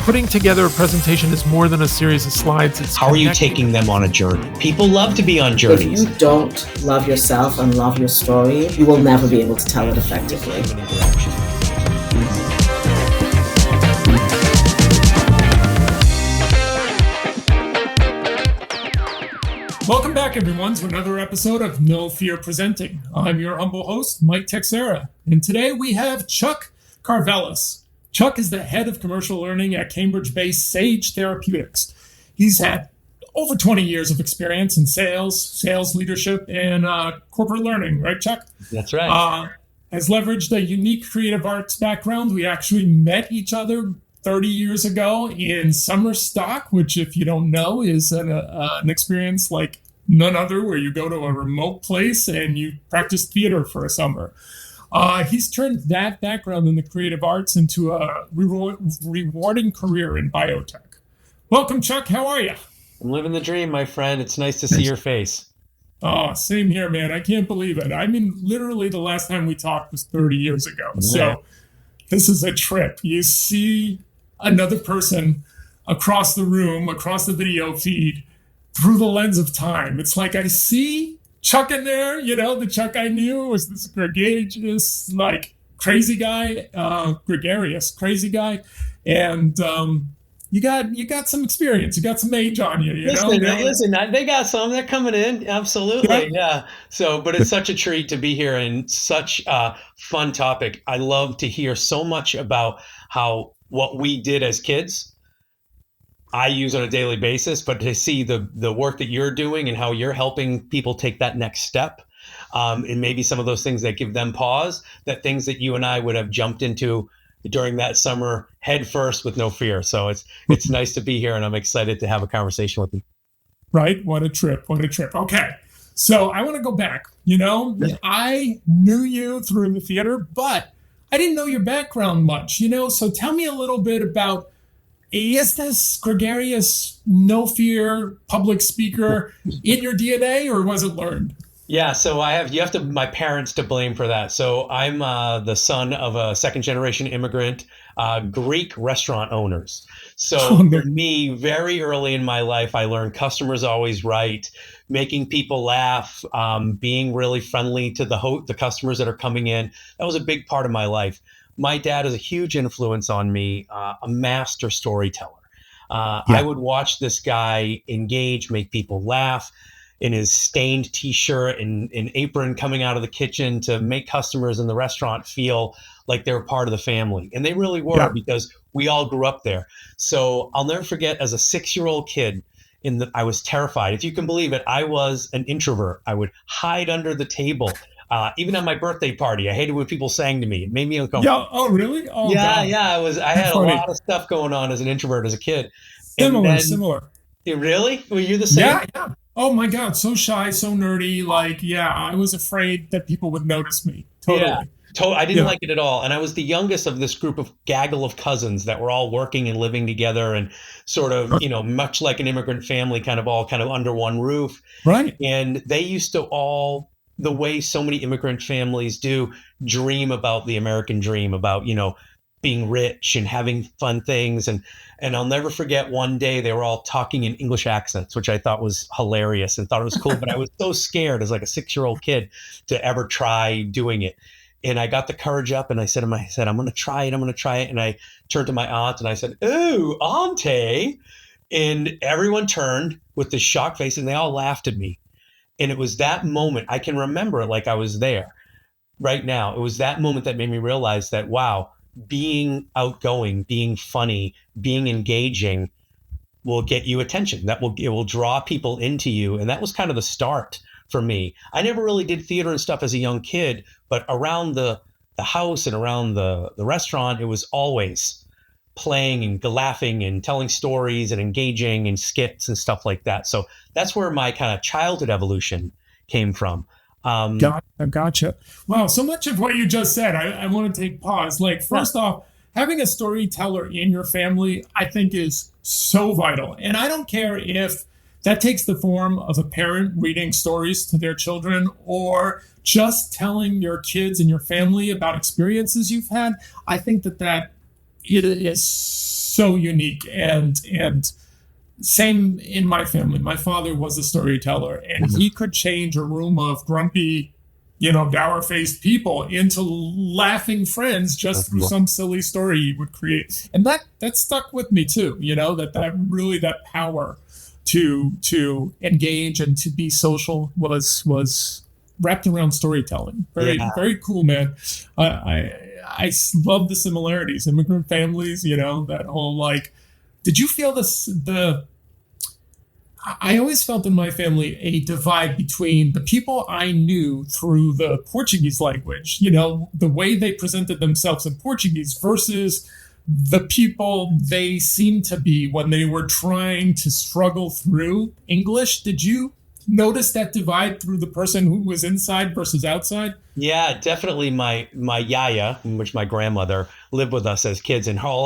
putting together a presentation is more than a series of slides. It's How are you taking them on a journey? People love to be on journeys. If you don't love yourself and love your story, you will never be able to tell it effectively. Welcome back, everyone, to another episode of No Fear Presenting. I'm your humble host, Mike Texera, and today we have Chuck Karvelas. Chuck is the head of commercial learning at Cambridge Bay Sage Therapeutics. He's had over 20 years of experience in sales leadership, and corporate learning, right, Chuck? That's right. Has leveraged a unique creative arts background. We actually met each other 30 years ago in summer stock, which, if you don't know, is an experience like none other, where you go to a remote place and you practice theater for a summer. He's turned that background in the creative arts into a rewarding career in biotech. Welcome, Chuck. How are you? I'm living the dream, my friend. It's nice to see your face. Oh, same here, man. I can't believe it. I mean, literally the last time we talked was 30 years ago. Yeah. So this is a trip. You see another person across the room, across the video feed, through the lens of time. It's like I see Chuck in there, the Chuck I knew was this gregarious, crazy guy, gregarious, crazy guy. And you got some experience, you got some age on you, Listen, they got some, they're coming in. Absolutely. Yeah. So, but it's such a treat to be here and such a fun topic. I love to hear so much about how what we did as kids, I use on a daily basis, but to see the work that you're doing and how you're helping people take that next step, and maybe some of those things that give them pause, that things that you and I would have jumped into during that summer head first with no fear. So it's nice to be here, and I'm excited to have a conversation with you. Right? What a trip. Okay. So I want to go back. I knew you through the theater, but I didn't know your background much, so tell me a little bit about, is this gregarious, no fear public speaker in your DNA, or was it learned? Yeah, so you have my parents to blame for that. So I'm the son of a second generation immigrant, Greek restaurant owners. So for me, very early in my life, I learned customers always right, making people laugh, being really friendly to the customers that are coming in. That was a big part of my life. My dad is a huge influence on me, a master storyteller. I would watch this guy engage, make people laugh in his stained T-shirt and apron coming out of the kitchen to make customers in the restaurant feel like they were part of the family. And they really were, because we all grew up there. So I'll never forget, as a 6-year-old kid, I was terrified. If you can believe it, I was an introvert. I would hide under the table. Even at my birthday party, I hated when people sang to me. It made me uncomfortable. Yeah. Oh, really? Oh, yeah, God. yeah. I had a lot of stuff going on as an introvert as a kid. Similar. Really? Were you the same? Yeah. Oh my God, so shy, so nerdy. I was afraid that people would notice me. Totally. Yeah. I didn't like it at all. And I was the youngest of this group of gaggle of cousins that were all working and living together, and sort of, much like an immigrant family, kind of under one roof. Right. And they used to all, the way so many immigrant families do, dream about the American dream, about, being rich and having fun things. And I'll never forget, one day they were all talking in English accents, which I thought was hilarious and thought it was cool. But I was so scared as like a 6-year-old kid to ever try doing it. And I got the courage up and I said, I'm going to try it. And I turned to my aunt and I said, "Oh, Auntie." And everyone turned with this shocked face and they all laughed at me. And it was that moment, I can remember it like I was there right now. It was that moment that made me realize that, wow, being outgoing, being funny, being engaging will get you attention. It will draw people into you. And that was kind of the start for me. I never really did theater and stuff as a young kid, but around the house and around the restaurant, it was always playing and laughing and telling stories and engaging in skits and stuff like that. So that's where my kind of childhood evolution came from. Gotcha. Wow. So much of what you just said, I want to take pause. First off, having a storyteller in your family, I think, is so vital. And I don't care if that takes the form of a parent reading stories to their children, or just telling your kids and your family about experiences you've had. I think that it is so unique, and same in my family. My father was a storyteller, and he could change a room of grumpy, dour-faced people into laughing friends just through some silly story he would create. And that stuck with me too, that power to engage and to be social was wrapped around storytelling. Very cool, man. I love the similarities. Immigrant families, that whole did you feel this? I always felt in my family a divide between the people I knew through the Portuguese language, the way they presented themselves in Portuguese versus the people they seemed to be when they were trying to struggle through English. Did you notice that divide through the person who was inside versus outside? Yeah, definitely. My yaya, which my grandmother, lived with us as kids, and all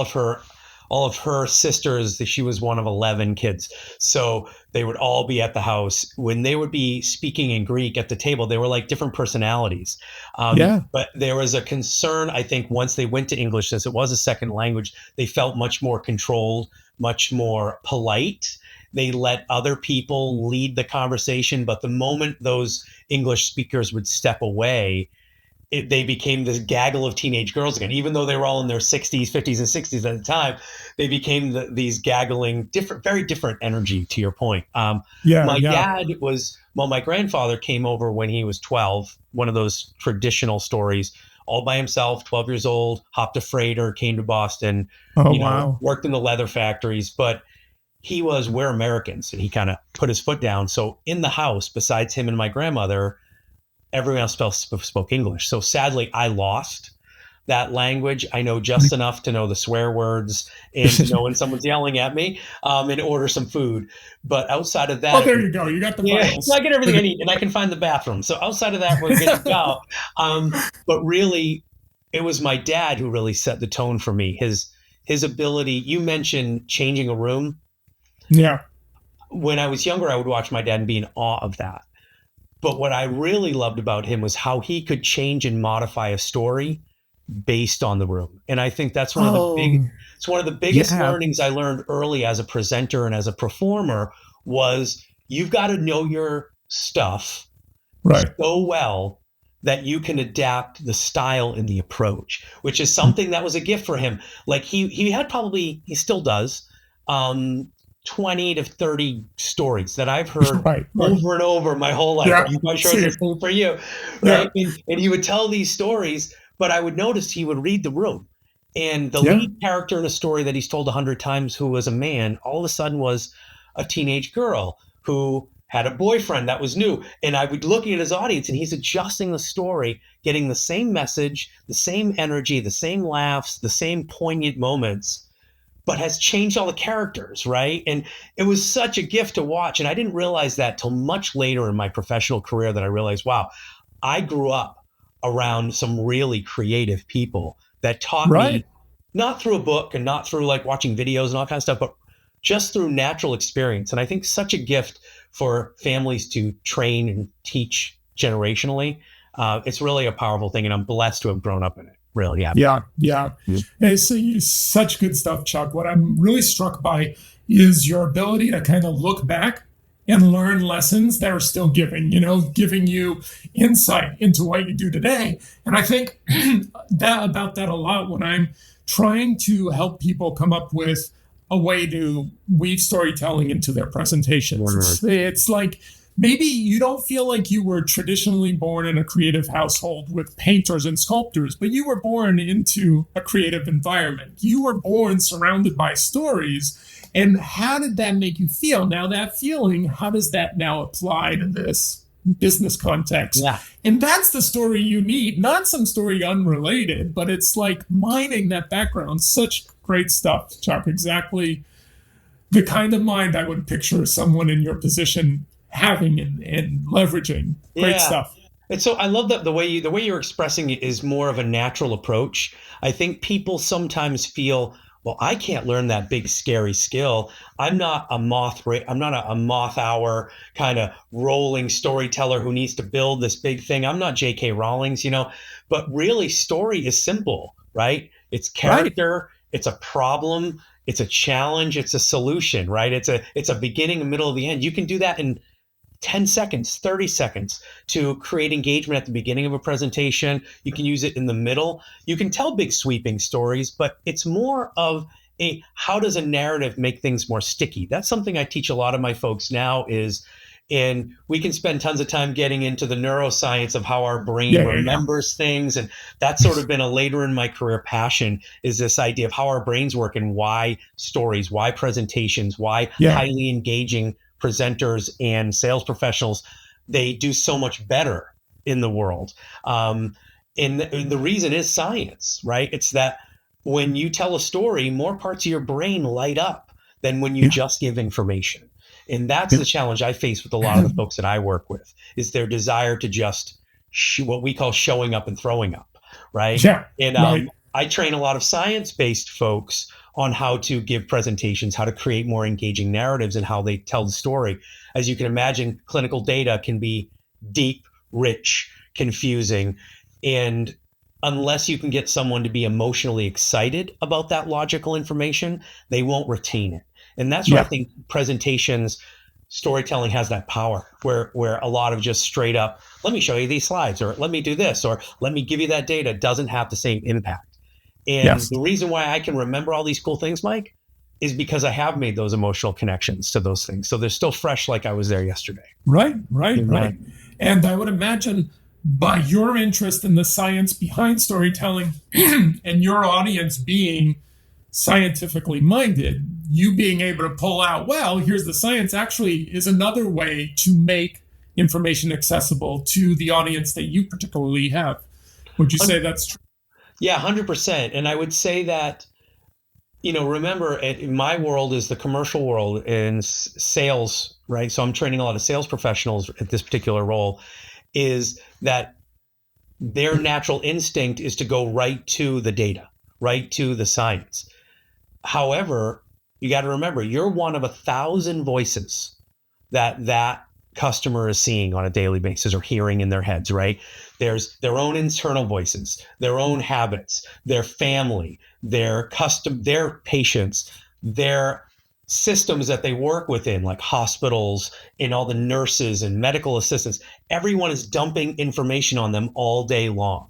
of her sisters, she was one of 11 kids. So they would all be at the house. When they would be speaking in Greek at the table, they were like different personalities. But there was a concern, I think, once they went to English, since it was a second language, they felt much more controlled, much more polite. They let other people lead the conversation. But the moment those English speakers would step away, they became this gaggle of teenage girls again. Even though they were all in their 60s, 50s, and 60s at the time, they became these gaggling, very different energy, to your point. My grandfather came over when he was 12, one of those traditional stories, all by himself, 12 years old, hopped a freighter, came to Boston, worked in the leather factories. But we're Americans, and he kind of put his foot down. So in the house, besides him and my grandmother, everyone else spoke English. So sadly, I lost that language. I know just enough to know the swear words and to know when someone's yelling at me and order some food. But outside of that... Oh, there you go. You got the vitals. So I get everything I need, and I can find the bathroom. So outside of that, we're good to go. But really, it was my dad who really set the tone for me. His ability... You mentioned changing a room. Yeah. When I was younger, I would watch my dad and be in awe of that. But what I really loved about him was how he could change and modify a story based on the room. And I think that's one of the biggest learnings I learned early as a presenter and as a performer was you've got to know your stuff so well that you can adapt the style and the approach, which is something that was a gift for him. Like he had he still does, 20 to 30 stories that I've heard over and over my whole life. Yeah. I'm quite sure it's the same for you. Right? Yeah. And he would tell these stories, but I would notice he would read the room. And the lead character in a story that he's told 100 times, who was a man, all of a sudden was a teenage girl who had a boyfriend that was new. And I would look at his audience, and he's adjusting the story, getting the same message, the same energy, the same laughs, the same poignant moments, but has changed all the characters, right? And it was such a gift to watch. And I didn't realize that till much later in my professional career that I realized, wow, I grew up around some really creative people that taught me, not through a book and not through watching videos and all kind of stuff, but just through natural experience. And I think such a gift for families to train and teach generationally. It's really a powerful thing, and I'm blessed to have grown up in it. Really, yeah. And so such good stuff, Chuck. What I'm really struck by is your ability to kind of look back and learn lessons that are still giving you insight into what you do today. And I think about that a lot when I'm trying to help people come up with a way to weave storytelling into their presentations. It's like, maybe you don't feel like you were traditionally born in a creative household with painters and sculptors, but you were born into a creative environment. You were born surrounded by stories. And how did that make you feel? Now, that feeling, how does that now apply to this business context? Yeah. And that's the story you need, not some story unrelated, but it's like mining that background. Such great stuff, Chuck. Exactly the kind of mind I would picture someone in your position having and leveraging. Great stuff. And so I love that the way you're expressing it is more of a natural approach. I think people sometimes feel, well, I can't learn that big scary skill. I'm not a moth hour kind of rolling storyteller who needs to build this big thing. I'm not J.K. Rowling's, but really story is simple, right? It's character It's a problem. It's a challenge. It's a solution, right? It's a beginning, a middle, of the end. You can do that in 10 seconds, 30 seconds to create engagement at the beginning of a presentation. You can use it in the middle. You can tell big sweeping stories, but it's more of how does a narrative make things more sticky? That's something I teach a lot of my folks now and we can spend tons of time getting into the neuroscience of how our brain remembers things. And that's sort of been a later in my career passion, is this idea of how our brains work and why stories, why presentations, why highly engaging presenters and sales professionals, they do so much better in the world. And the reason is science, right? It's that when you tell a story, more parts of your brain light up than when you just give information. And that's the challenge I face with a lot of the folks that I work with, is their desire to just what we call showing up and throwing up, right? Yeah, and I train a lot of science-based folks on how to give presentations, how to create more engaging narratives, and how they tell the story. As you can imagine, clinical data can be deep, rich, confusing, and unless you can get someone to be emotionally excited about that logical information, they won't retain it. And that's where I think presentations, storytelling has that power, where a lot of just straight up, let me show you these slides, or let me do this, or let me give you that data, doesn't have the same impact. And the reason why I can remember all these cool things, Mike, is because I have made those emotional connections to those things. So they're still fresh, like I was there yesterday. Right. And I would imagine, by your interest in the science behind storytelling and your audience being scientifically minded, you being able to pull out, well, here's the science, actually is another way to make information accessible to the audience that you particularly have. Would you say that's true? Yeah, 100%. And I would say that, remember, my world is the commercial world in sales, right? So I'm training a lot of sales professionals at this particular role, is that their natural instinct is to go right to the data, right to the science. However, you got to remember, you're one of 1,000 voices that customer is seeing on a daily basis or hearing in their heads, right? There's their own internal voices, their own habits, their family, their patients, their systems that they work within, like hospitals and all the nurses and medical assistants. Everyone is dumping information on them all day long.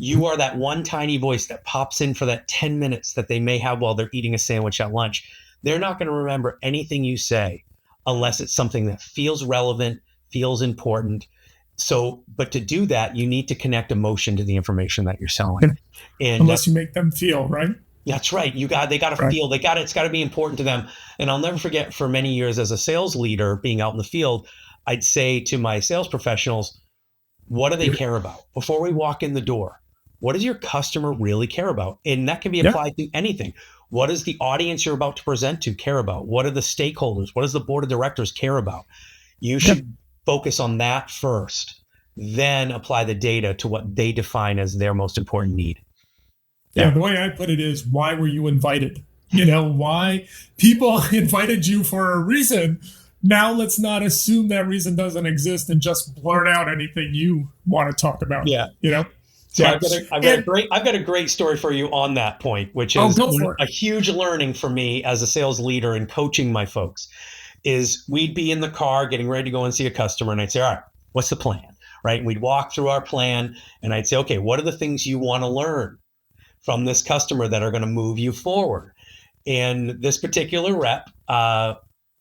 You are that one tiny voice that pops in for that 10 minutes that they may have while they're eating a sandwich at lunch. They're not going to remember anything you say unless it's something that feels relevant, feels important. So, but to do that, you need to connect emotion to the information that you're selling. And unless you make them feel, right? That's right. They got to feel, it's got to be important to them. And I'll never forget, for many years as a sales leader being out in the field, I'd say to my sales professionals, what do they care about? Before we walk in the door, what does your customer really care about? And that can be applied to anything. What does the audience you're about to present to care about? What are the stakeholders? What does the board of directors care about? You should focus on that first, then apply the data to what they define as their most important need. Yeah, the way I put it is, why were you invited? Why people invited you for a reason. Now let's not assume that reason doesn't exist and just blurt out anything you want to talk about. So I've got a great story for you on that point, which is a huge learning for me as a sales leader and coaching my folks. Is we'd be in the car getting ready to go and see a customer, and I'd say, all right, what's the plan? Right? And we'd walk through our plan, and I'd say, okay, what are the things you want to learn from this customer that are going to move you forward? And this particular rep,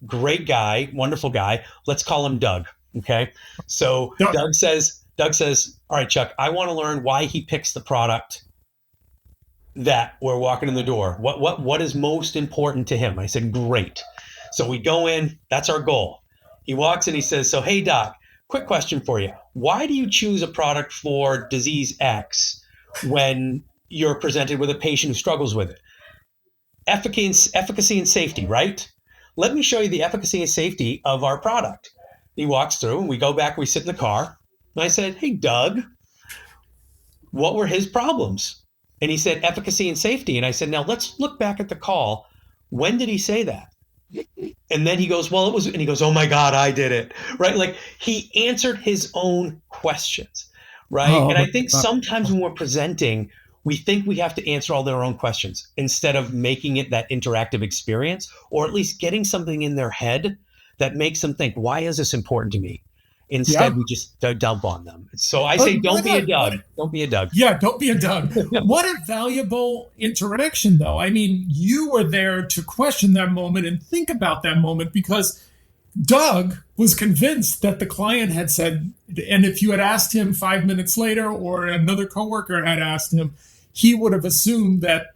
great guy, wonderful guy, let's call him Doug. Okay. So Doug says, all right, Chuck, I want to learn why he picks the product that we're walking in the door. What is most important to him? I said, great. So we go in, that's our goal. He walks in, he says, so, hey, Doc, quick question for you. Why do you choose a product for disease X when you're presented with a patient who struggles with it? Efficacy and safety, right? Let me show you the efficacy and safety of our product. He walks through, and we go back, we sit in the car. And I said, hey, Doug, what were his problems? And he said, efficacy and safety. And I said, now let's look back at the call. When did he say that? And then he goes, well, it was, and he goes, oh my God, I did it. Right? Like, he answered his own questions. Right? And I think sometimes when we're presenting, we think we have to answer all their own questions instead of making it that interactive experience, or at least getting something in their head that makes them think, why is this important to me? Instead, we just dump on them. So I say, don't be a Doug. Don't be a Doug. Yeah, don't be a Doug. What a valuable interaction, though. I mean, you were there to question that moment and think about that moment, because Doug was convinced that the client had said, and if you had asked him 5 minutes later, or another coworker had asked him, he would have assumed that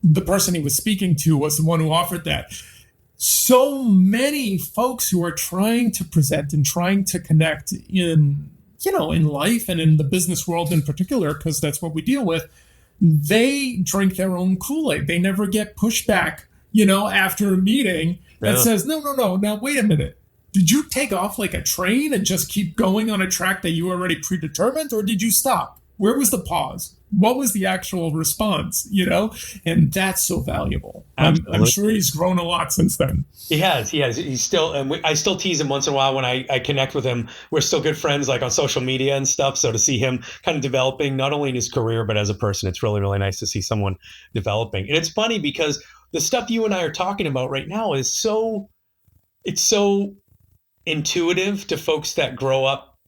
the person he was speaking to was the one who offered that. So many folks who are trying to present and trying to connect in life and in the business world in particular, because that's what we deal with, they drink their own Kool-Aid. They never get pushback, after a meeting that says, no, now wait a minute. Did you take off like a train and just keep going on a track that you already predetermined, or did you stop? Where was the pause? What was the actual response, And that's so valuable. I'm sure he's grown a lot since then. He has. He's still, and I still tease him once in a while when I connect with him. We're still good friends, like on social media and stuff. So to see him kind of developing, not only in his career, but as a person, it's really, really nice to see someone developing. And it's funny because the stuff you and I are talking about right now is so intuitive to folks that grow up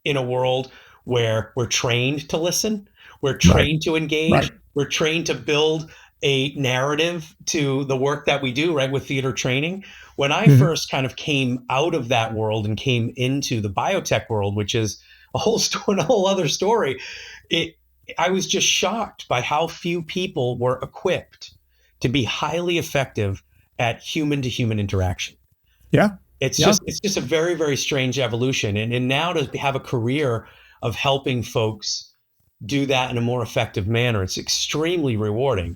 in a world where we're trained to listen. We're trained to engage. Right. We're trained to build a narrative to the work that we do, right, with theater training. When I first kind of came out of that world and came into the biotech world, which is a whole other story, I was just shocked by how few people were equipped to be highly effective at human-to-human interaction. Yeah. It's just a very, very strange evolution. And now to have a career of helping folks do that in a more effective manner, it's extremely rewarding,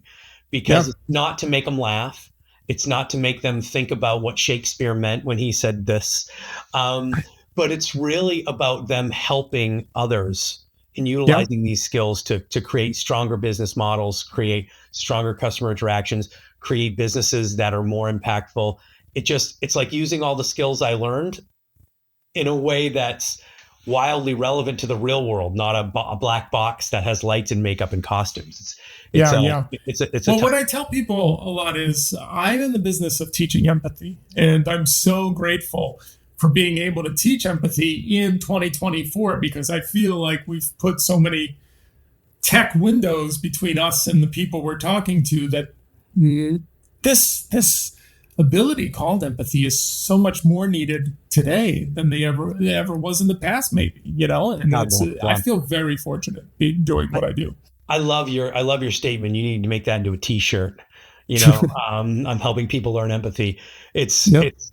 because it's not to make them laugh. It's not to make them think about what Shakespeare meant when he said this. But it's really about them helping others and utilizing these skills to create stronger business models, create stronger customer interactions, create businesses that are more impactful. It's like using all the skills I learned in a way that's wildly relevant to the real world, not a black box that has lights and makeup and costumes. What I tell people a lot is I'm in the business of teaching empathy, and I'm so grateful for being able to teach empathy in 2024, because I feel like we've put so many tech windows between us and the people we're talking to that this ability called empathy is so much more needed today than they ever was in the past, maybe, and I feel very fortunate doing what I do. I love your statement. You need to make that into a t-shirt. I'm helping people learn empathy. It's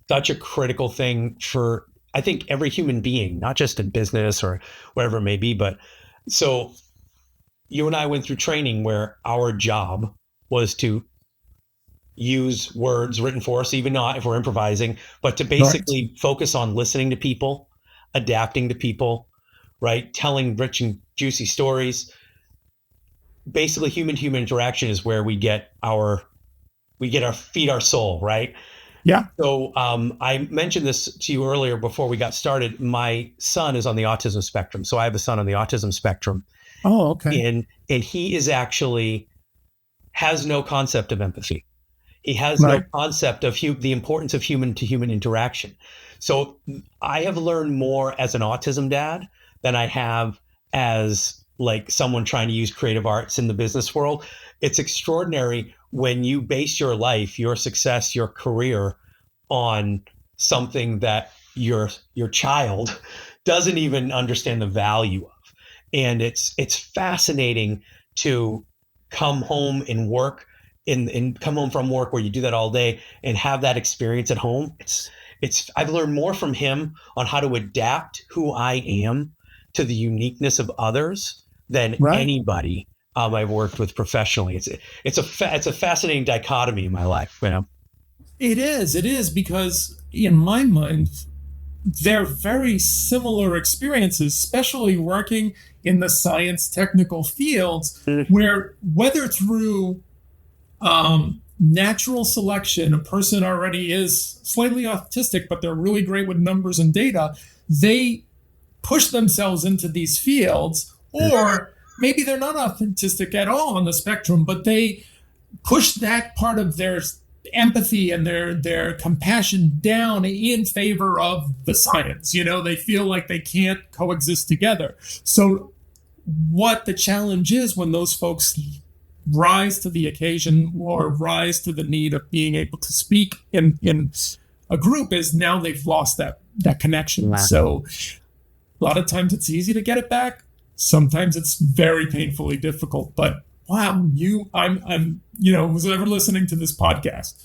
such a critical thing for, I think, every human being, not just in business or wherever it may be. But so you and I went through training where our job was to use words written for us, even not if we're improvising, but to basically focus on listening to people, adapting to people, right? Telling rich and juicy stories. Basically, human-to-human interaction is where we feed our soul, right? Yeah. So I mentioned this to you earlier before we got started. My son is on the autism spectrum. So I have a son on the autism spectrum. Oh, okay. And he is actually has no concept of empathy. He has no concept of the importance of human-to-human interaction. So I have learned more as an autism dad than I have as like someone trying to use creative arts in the business world. It's extraordinary when you base your life, your success, your career on something that your child doesn't even understand the value of. And it's fascinating to come home and work and come home from work where you do that all day and have that experience at home. I've learned more from him on how to adapt who I am to the uniqueness of others than anybody I've worked with professionally. It's a fascinating dichotomy in my life. It is, because in my mind, they're very similar experiences, especially working in the science technical fields, where whether through natural selection, a person already is slightly autistic, but they're really great with numbers and data, they push themselves into these fields, or maybe they're not autistic at all on the spectrum, but they push that part of their empathy and their compassion down in favor of the science. They feel like they can't coexist together. So what the challenge is when those folks rise to the occasion or rise to the need of being able to speak in a group is now they've lost that connection. Wow. So a lot of times it's easy to get it back. Sometimes it's very painfully difficult, but wow, I'm who's ever listening to this podcast,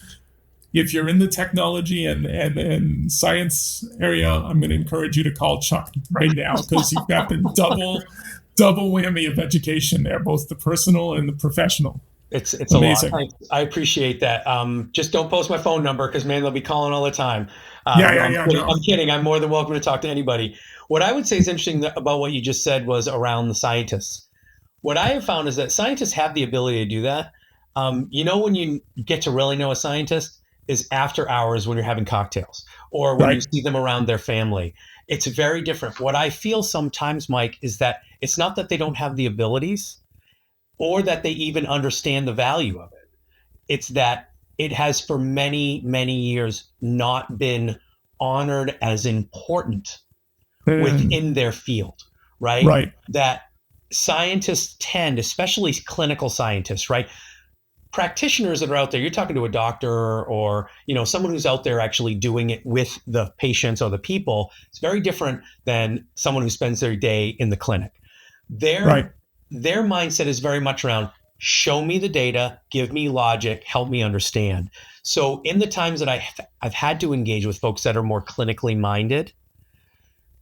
if you're in the technology and science area, I'm going to encourage you to call Chuck right now, because you've got the double whammy of education there, both the personal and the professional. It's amazing. A lot. I appreciate that. Just don't post my phone number, because man, they'll be calling all the time. I'm kidding. I'm more than welcome to talk to anybody. What I would say is interesting about what you just said was around the scientists. What I have found is that scientists have the ability to do that. When you get to really know a scientist is after hours when you're having cocktails or when you see them around their family. It's very different. What I feel sometimes, Mike, is that it's not that they don't have the abilities or that they even understand the value of it. It's that it has for many, many years not been honored as important within their field, right? Right. That scientists tend, especially clinical scientists, right? Practitioners that are out there, you're talking to a doctor or, someone who's out there actually doing it with the patients or the people. It's very different than someone who spends their day in the clinic. Their mindset is very much around, show me the data, give me logic, help me understand. So in the times that I've had to engage with folks that are more clinically minded,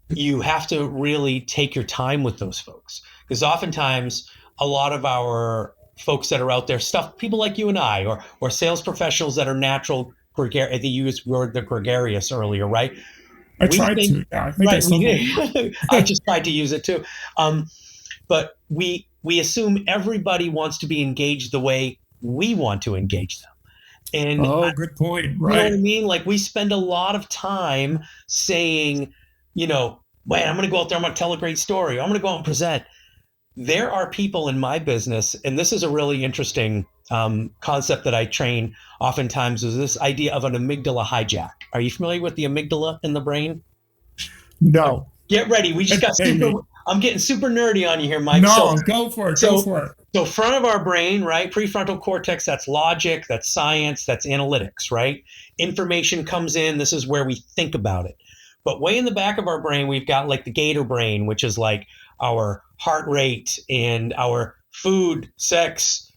you have to really take your time with those folks. Because oftentimes a lot of our folks that are out there, people like you and I, or sales professionals that are natural, gregarious, I think you used the word the gregarious earlier, right? I just tried to use it too. But we assume everybody wants to be engaged the way we want to engage them. And good point. Right. You know what I mean? Like we spend a lot of time saying, man, I'm going to go out there, I'm going to tell a great story. I'm going to go out and present. There are people in my business, and this is a really interesting concept that I train oftentimes, is this idea of an amygdala hijack. Are you familiar with the amygdala in the brain? No. Get ready. I'm getting super nerdy on you here, Mike. No, go for it. So front of our brain, right? Prefrontal cortex, that's logic, that's science, that's analytics, right? Information comes in. This is where we think about it. But way in the back of our brain, we've got like the gator brain, which is like our heart rate and our food, sex,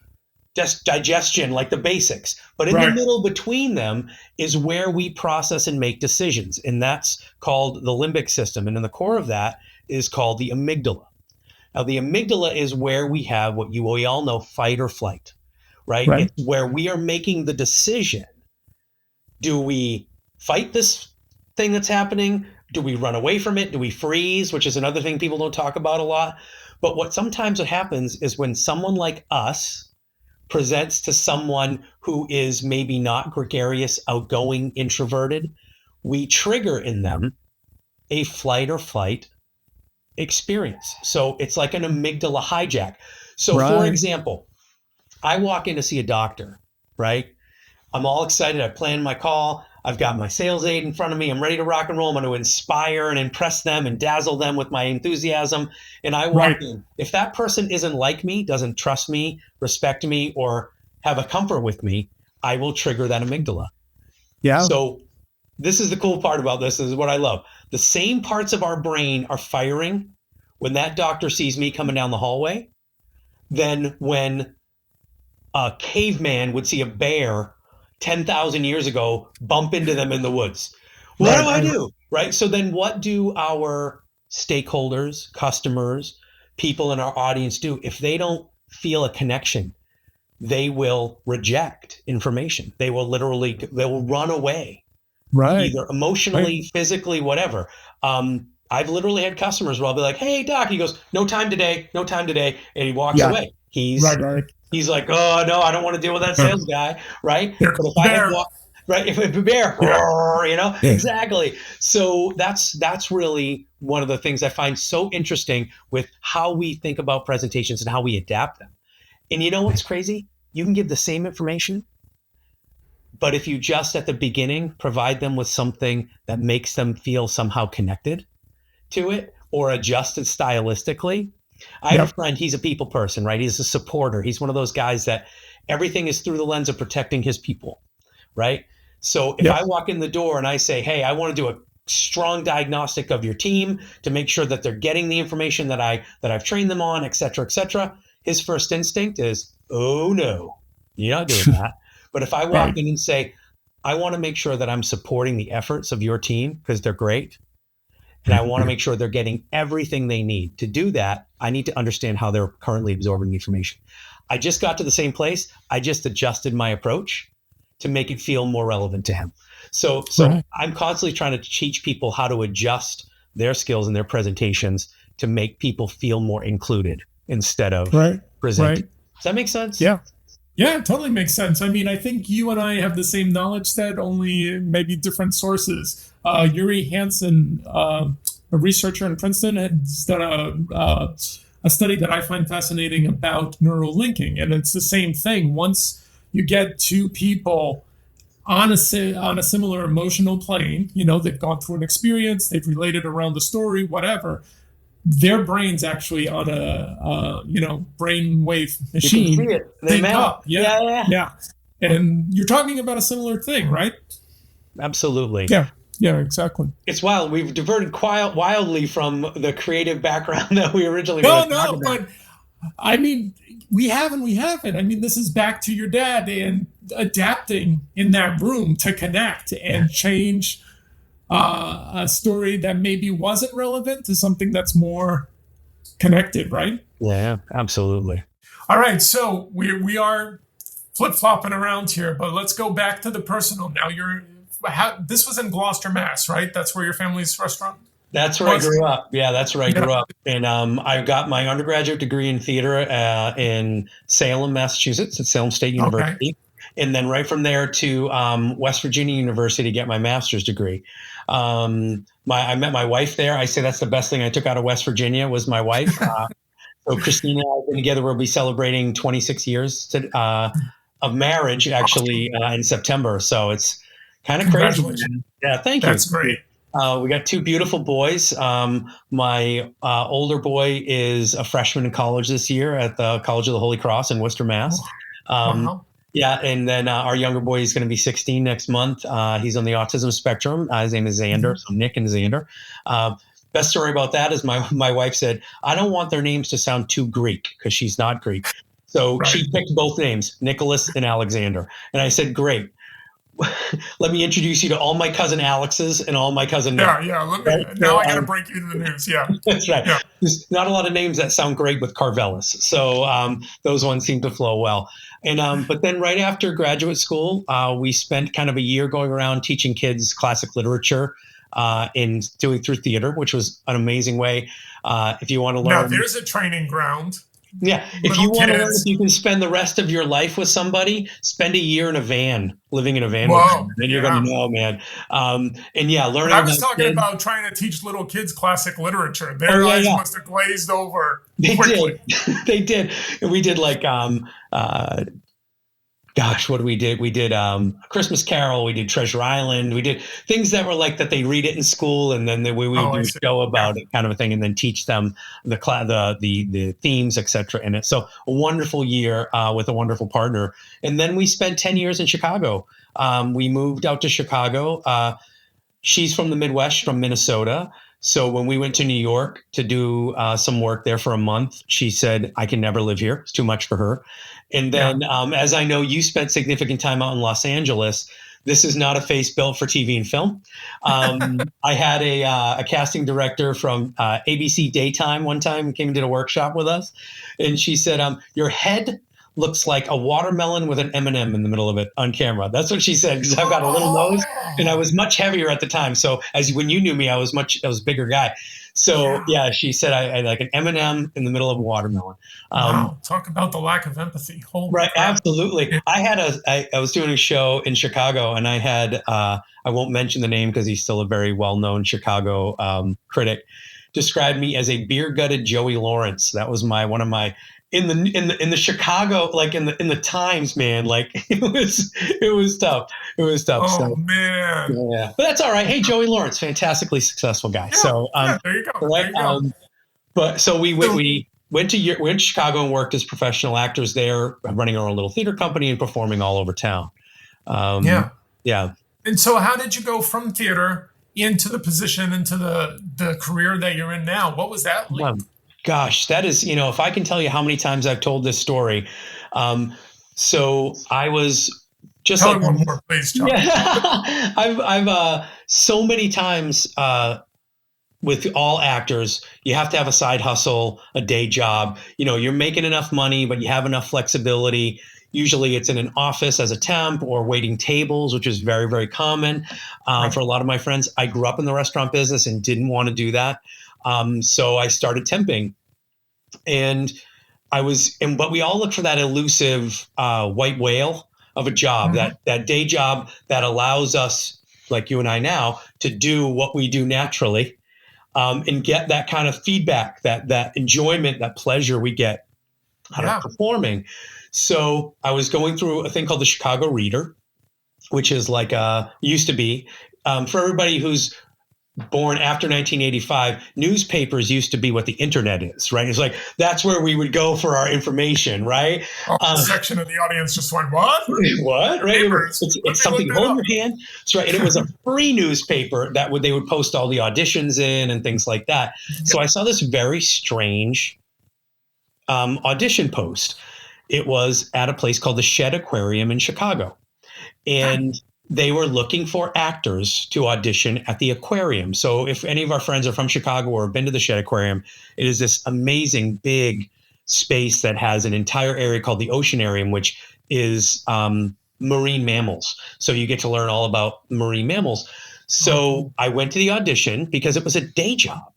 digestion, like the basics. But in the middle between them is where we process and make decisions. And that's called the limbic system. And in the core of that is called the amygdala. Now, the amygdala is where we have what we all know, fight or flight, right? It's where we are making the decision. Do we fight this thing that's happening? Do we run away from it? Do we freeze, which is another thing people don't talk about a lot? But what happens is when someone like us presents to someone who is maybe not gregarious, outgoing, introverted, we trigger in them a flight or flight experience. So it's like an amygdala hijack. So for example, I walk in to see a doctor, right? I'm all excited. I plan my call. I've got my sales aide in front of me. I'm ready to rock and roll. I'm going to inspire and impress them and dazzle them with my enthusiasm. And I walk in. If that person isn't like me, doesn't trust me, respect me, or have a comfort with me, I will trigger that amygdala. Yeah. So this is the cool part about this. This is what I love. The same parts of our brain are firing when that doctor sees me coming down the hallway than when a caveman would see a bear 10,000 years ago bump into them in the woods. What do I do? Right? So then what do our stakeholders, customers, people in our audience do? If they don't feel a connection, they will reject information. They will run away. Right. Either emotionally, physically, whatever. I've literally had customers where I'll be like, "Hey, doc," he goes, no time today. And he walks away. He's like, "Oh no, I don't want to deal with that sales guy." Right. But right? If a bear, roar, exactly. So that's really one of the things I find so interesting with how we think about presentations and how we adapt them. And you know what's crazy? You can give the same information, but if you just at the beginning provide them with something that makes them feel somehow connected to it or adjusted stylistically. I have a friend, he's a people person, right? He's a supporter. He's one of those guys that everything is through the lens of protecting his people, right? So if I walk in the door and I say, hey, I want to do a strong diagnostic of your team to make sure that they're getting the information that I've trained them on, et cetera, his first instinct is, oh no, you're not doing that. But if I walk in and say, I want to make sure that I'm supporting the efforts of your team because they're great, and I want to make sure they're getting everything they need to do that, I need to understand how they're currently absorbing the information. I just got to the same place. I just adjusted my approach to make it feel more relevant to him. So I'm constantly trying to teach people how to adjust their skills and their presentations to make people feel more included instead of presenting. Does that make sense? Yeah. Yeah, it totally makes sense. I mean, I think you and I have the same knowledge set, only maybe different sources. Yuri Hansen, a researcher in Princeton, has done a study that I find fascinating about neural linking. And it's the same thing. Once you get two people on a similar emotional plane, they've gone through an experience, they've related around the story, whatever, their brains actually on a brainwave machine. You can see it. They sync up. Yeah. And you're talking about a similar thing, right? Absolutely. Yeah, exactly. It's wild. We've diverted wildly from the creative background that we originally but I mean, we haven't. I mean, this is back to your dad and adapting in that room to connect and change a story that maybe wasn't relevant to something that's more connected, right? Yeah, absolutely. All right, so we are flip-flopping around here, but let's go back to the personal. Now, this was in Gloucester, Mass, right? That's where your family's restaurant? That's where I grew up. Yeah, that's where I grew up. And I got my undergraduate degree in theater in Salem, Massachusetts, at Salem State University. And then right from there to West Virginia University to get my master's degree. I met my wife there. I say that's the best thing I took out of West Virginia was my wife. So Christina and I have been together. We'll be celebrating 26 years of marriage actually in September. So it's kind of crazy. Yeah, thank you. That's great. We got two beautiful boys. My older boy is a freshman in college this year at the College of the Holy Cross in Worcester, Mass. Wow. Yeah, and then our younger boy is going to be 16 next month. He's on the autism spectrum. His name is Xander, so Nick and Xander. Best story about that is my wife said, I don't want their names to sound too Greek because she's not Greek. So she picked both names, Nicholas and Alexander. And I said, great. Let me introduce you to all my cousin Alexes and all my cousin Nick. Yeah. Now I got to break you to the news. Yeah. That's right. Yeah. There's not a lot of names that sound great with Karvelas. So those ones seem to flow well. And but then right after graduate school, we spent kind of a year going around teaching kids classic literature and doing through theater, which was an amazing way. If you want to learn. Now, there's a training ground. Yeah. If you want to learn if you can spend the rest of your life with somebody, spend a year in a van, living in a van with them. Then you're going to know, man. And learning. I was talking about trying to teach little kids classic literature. Their eyes must have glazed over quickly. They did. We did like, what did we did? We did Christmas Carol. We did Treasure Island. We did things that were like that they read it in school, and then we would do a show about it, kind of a thing, and then teach them the themes, etc. in it. So a wonderful year with a wonderful partner. And then we spent 10 years in Chicago. We moved out to Chicago. She's from the Midwest, from Minnesota. So when we went to New York to do some work there for a month, she said, I can never live here. It's too much for her. And then as I know, you spent significant time out in Los Angeles. This is not a face built for TV and film. I had a casting director from ABC Daytime one time came and did a workshop with us. And she said, your head looks like a watermelon with an M&M in the middle of it on camera. That's what she said, because I've got a little nose and I was much heavier at the time. So when you knew me, I was a bigger guy. So yeah, she said I like an M&M in the middle of a watermelon. Wow, talk about the lack of empathy. Holy Right, crap. absolutely. Yeah. I was doing a show in Chicago, and I had I won't mention the name because he's still a very well-known Chicago critic. Described me as a beer-gutted Joey Lawrence. That was one of my in the Chicago, like in the Times, man. Like it was tough. It was tough. Oh So man. yeah, but that's all right. Hey, Joey Lawrence, fantastically successful guy. Yeah, So there you go. right, There you go. but so we went to Chicago and worked as professional actors there, running our own little theater company and performing all over town. Yeah. Yeah. And so how did you go from theater into the position, into the career that you're in now? What was that like? Well, gosh, that is, if I can tell you how many times I've told this story. So I was just Tell like me one more, please, Chuck. Yeah, I've so many times with all actors, you have to have a side hustle, a day job. You're making enough money, but you have enough flexibility. Usually it's in an office as a temp or waiting tables, which is very, very common for a lot of my friends. I grew up in the restaurant business and didn't want to do that. So I started temping, and but we all look for that elusive white whale of a job, that day job that allows us, like you and I now, to do what we do naturally. And get that kind of feedback, that enjoyment, that pleasure we get out of performing. So I was going through a thing called the Chicago Reader, which is like used to be for everybody who's born after 1985. Newspapers used to be what the internet is, right? It's like that's where we would go for our information, right? A section of the audience just went, "What? What?" Right? It's something to hold in your hand. That's right. And it was a free newspaper that they would post all the auditions in and things like that. So I saw this very strange audition post. It was at a place called the Shed Aquarium in Chicago, and they were looking for actors to audition at the aquarium. So if any of our friends are from Chicago or have been to the Shed Aquarium, it is this amazing big space that has an entire area called the Oceanarium, which is marine mammals. So you get to learn all about marine mammals. So I went to the audition because it was a day job.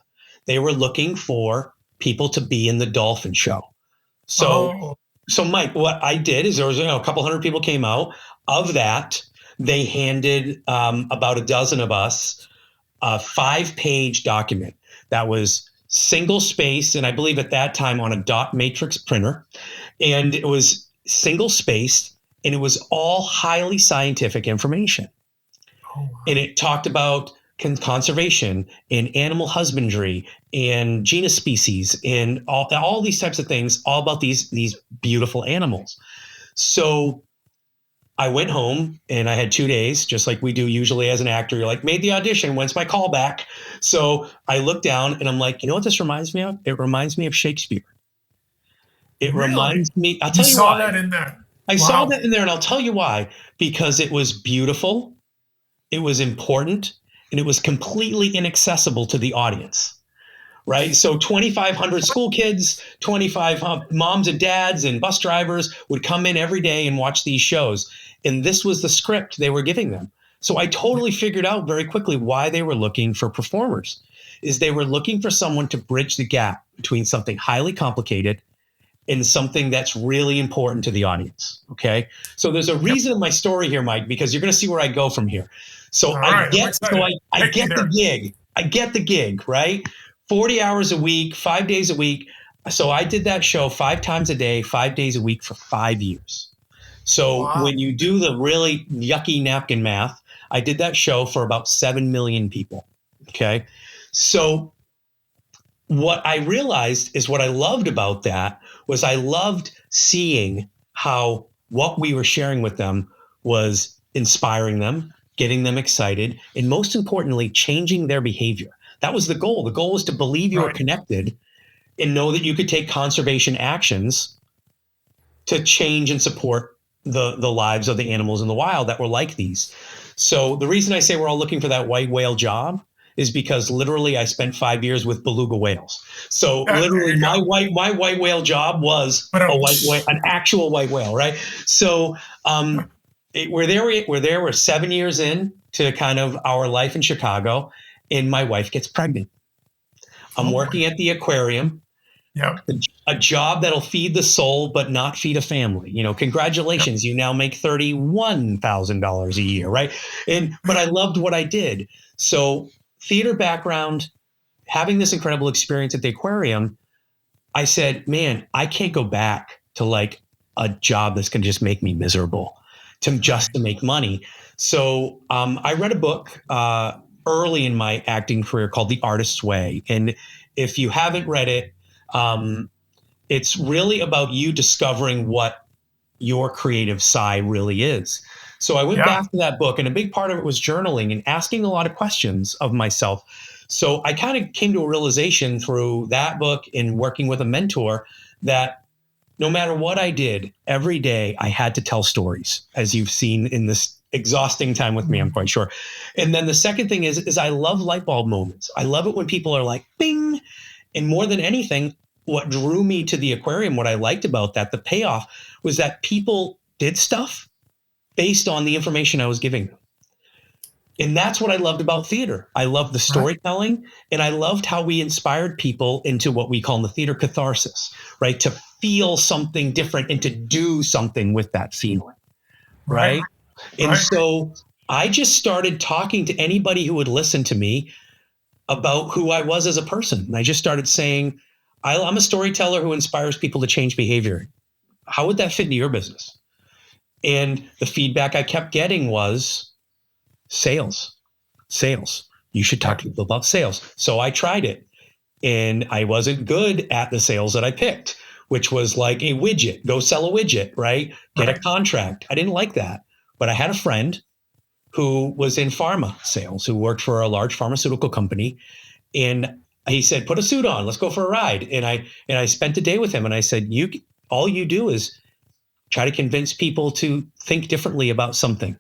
They were looking for people to be in the dolphin show. So Mike, what I did is there was a couple hundred people came out. Of that, they handed about a dozen of us a 5-page document that was single spaced, and I believe at that time on a dot matrix printer, and it was single spaced, and it was all highly scientific information. And it talked about conservation and animal husbandry and genus species and all these types of things, all about these beautiful animals. So I went home and I had 2 days, just like we do usually as an actor. You're like, made the audition. When's my call back? So I looked down and I'm like, you know what this reminds me of? It reminds me of Shakespeare. It reminds me. I'll tell you why. You saw that in there. I saw that in there, and I'll tell you why. Because it was beautiful, it was important, and it was completely inaccessible to the audience. Right. So 2,500 school kids, 25 moms and dads and bus drivers would come in every day and watch these shows. And this was the script they were giving them. So I totally figured out very quickly why they were looking for performers. Is they were looking for someone to bridge the gap between something highly complicated and something that's really important to the audience. Okay. So there's a reason in my story here, Mike, because you're going to see where I go from here. So I get the gig. I get the gig, right? 40 hours a week, 5 days a week. So I did that show 5 times a day, 5 days a week for 5 years. So when you do the really yucky napkin math, I did that show for about 7 million people. Okay. So what I realized is what I loved about that was I loved seeing how what we were sharing with them was inspiring them, getting them excited, and most importantly, changing their behavior. That was the goal. The goal was to believe you were connected and know that you could take conservation actions to change and support the lives of the animals in the wild that were like these. So the reason I say we're all looking for that white whale job is because literally I spent 5 years with beluga whales. So literally my white whale job was an actual white whale, right? So we're 7 years in to kind of our life in Chicago. And my wife gets pregnant. I'm working at the aquarium. Yeah. A job that'll feed the soul, but not feed a family. Congratulations, you now make $31,000 a year, right? But I loved what I did. So theater background, having this incredible experience at the aquarium, I said, man, I can't go back to like a job that's going to just make me miserable to make money. So I read a book early in my acting career called The Artist's Way. And if you haven't read it, it's really about you discovering what your creative side really is. So I went back to that book, and a big part of it was journaling and asking a lot of questions of myself. So I kind of came to a realization through that book and working with a mentor that no matter what I did, every day I had to tell stories, as you've seen in this exhausting time with me, I'm quite sure. And then the second thing is I love light bulb moments. I love it when people are like, bing. And more than anything, what drew me to the aquarium, what I liked about that, the payoff, was that people did stuff based on the information I was giving them. And that's what I loved about theater. I loved the storytelling, and I loved how we inspired people into what we call in the theater catharsis, right? To feel something different and to do something with that feeling, right? And so I just started talking to anybody who would listen to me about who I was as a person. And I just started saying, I'm a storyteller who inspires people to change behavior. How would that fit into your business? And the feedback I kept getting was sales. You should talk to people about sales. So I tried it, and I wasn't good at the sales that I picked, which was like a widget, go sell a widget, right? Get a contract. I didn't like that, but I had a friend who was in pharma sales, who worked for a large pharmaceutical company. And he said, put a suit on, let's go for a ride. And I spent a day with him, and I said, all you do is try to convince people to think differently about something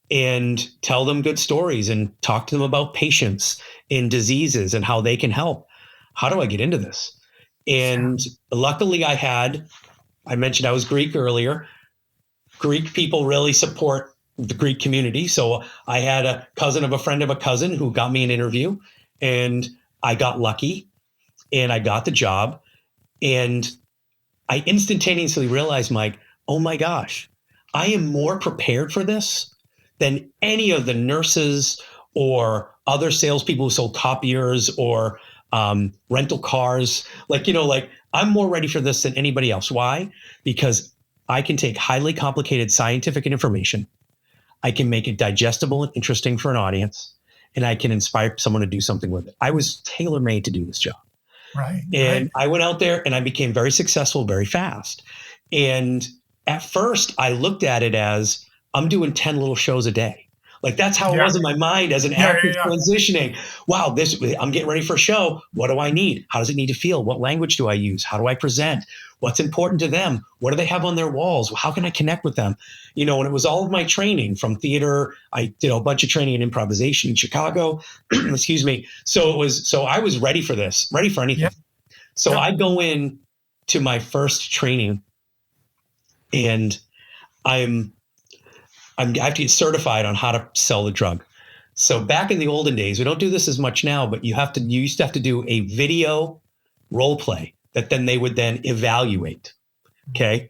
and tell them good stories and talk to them about patients and diseases and how they can help. How do I get into this? And luckily I mentioned I was Greek earlier. Greek people really support the Greek community. So I had a cousin of a friend of a cousin who got me an interview, and I got lucky and I got the job. And I instantaneously realized, Mike, oh my gosh, I am more prepared for this than any of the nurses or other salespeople who sold copiers or rental cars. I'm more ready for this than anybody else. Why? Because I can take highly complicated scientific information. I can make it digestible and interesting for an audience, and I can inspire someone to do something with it. I was tailor-made to do this job. And I went out there and I became very successful very fast. And at first I looked at it as I'm doing 10 little shows a day. Like that's how it was in my mind as an actor transitioning. Wow, I'm getting ready for a show. What do I need? How does it need to feel? What language do I use? How do I present? What's important to them? What do they have on their walls? How can I connect with them? And it was all of my training from theater. I did a bunch of training in improvisation in Chicago. Excuse me. So I was ready for this, ready for anything. So I go in to my first training, and I have to get certified on how to sell the drug. So back in the olden days, we don't do this as much now, but you used to have to do a video role play that then they would then evaluate. Okay.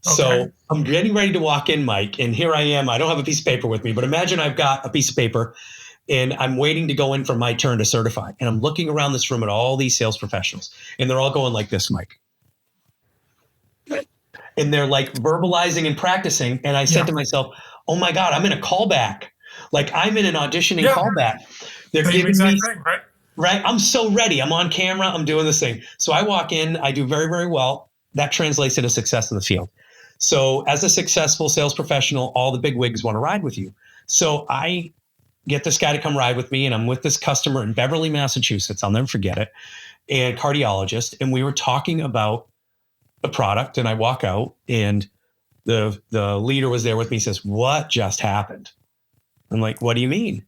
So I'm getting ready to walk in, Mike, and here I am. I don't have a piece of paper with me, but imagine I've got a piece of paper and I'm waiting to go in for my turn to certify. And I'm looking around this room at all these sales professionals, and they're all going like this, Mike. And they're like verbalizing and practicing. And I said to myself, oh my God, I'm in a callback. Like I'm in an auditioning callback. They're giving me, right? I'm so ready. I'm on camera. I'm doing this thing. So I walk in, I do very, very well. That translates into success in the field. So as a successful sales professional, all the big wigs want to ride with you. So I get this guy to come ride with me, and I'm with this customer in Beverly, Massachusetts. I'll never forget it. And cardiologist. And we were talking about the product, and I walk out, and the leader was there with me. He says, what just happened? I'm like, what do you mean?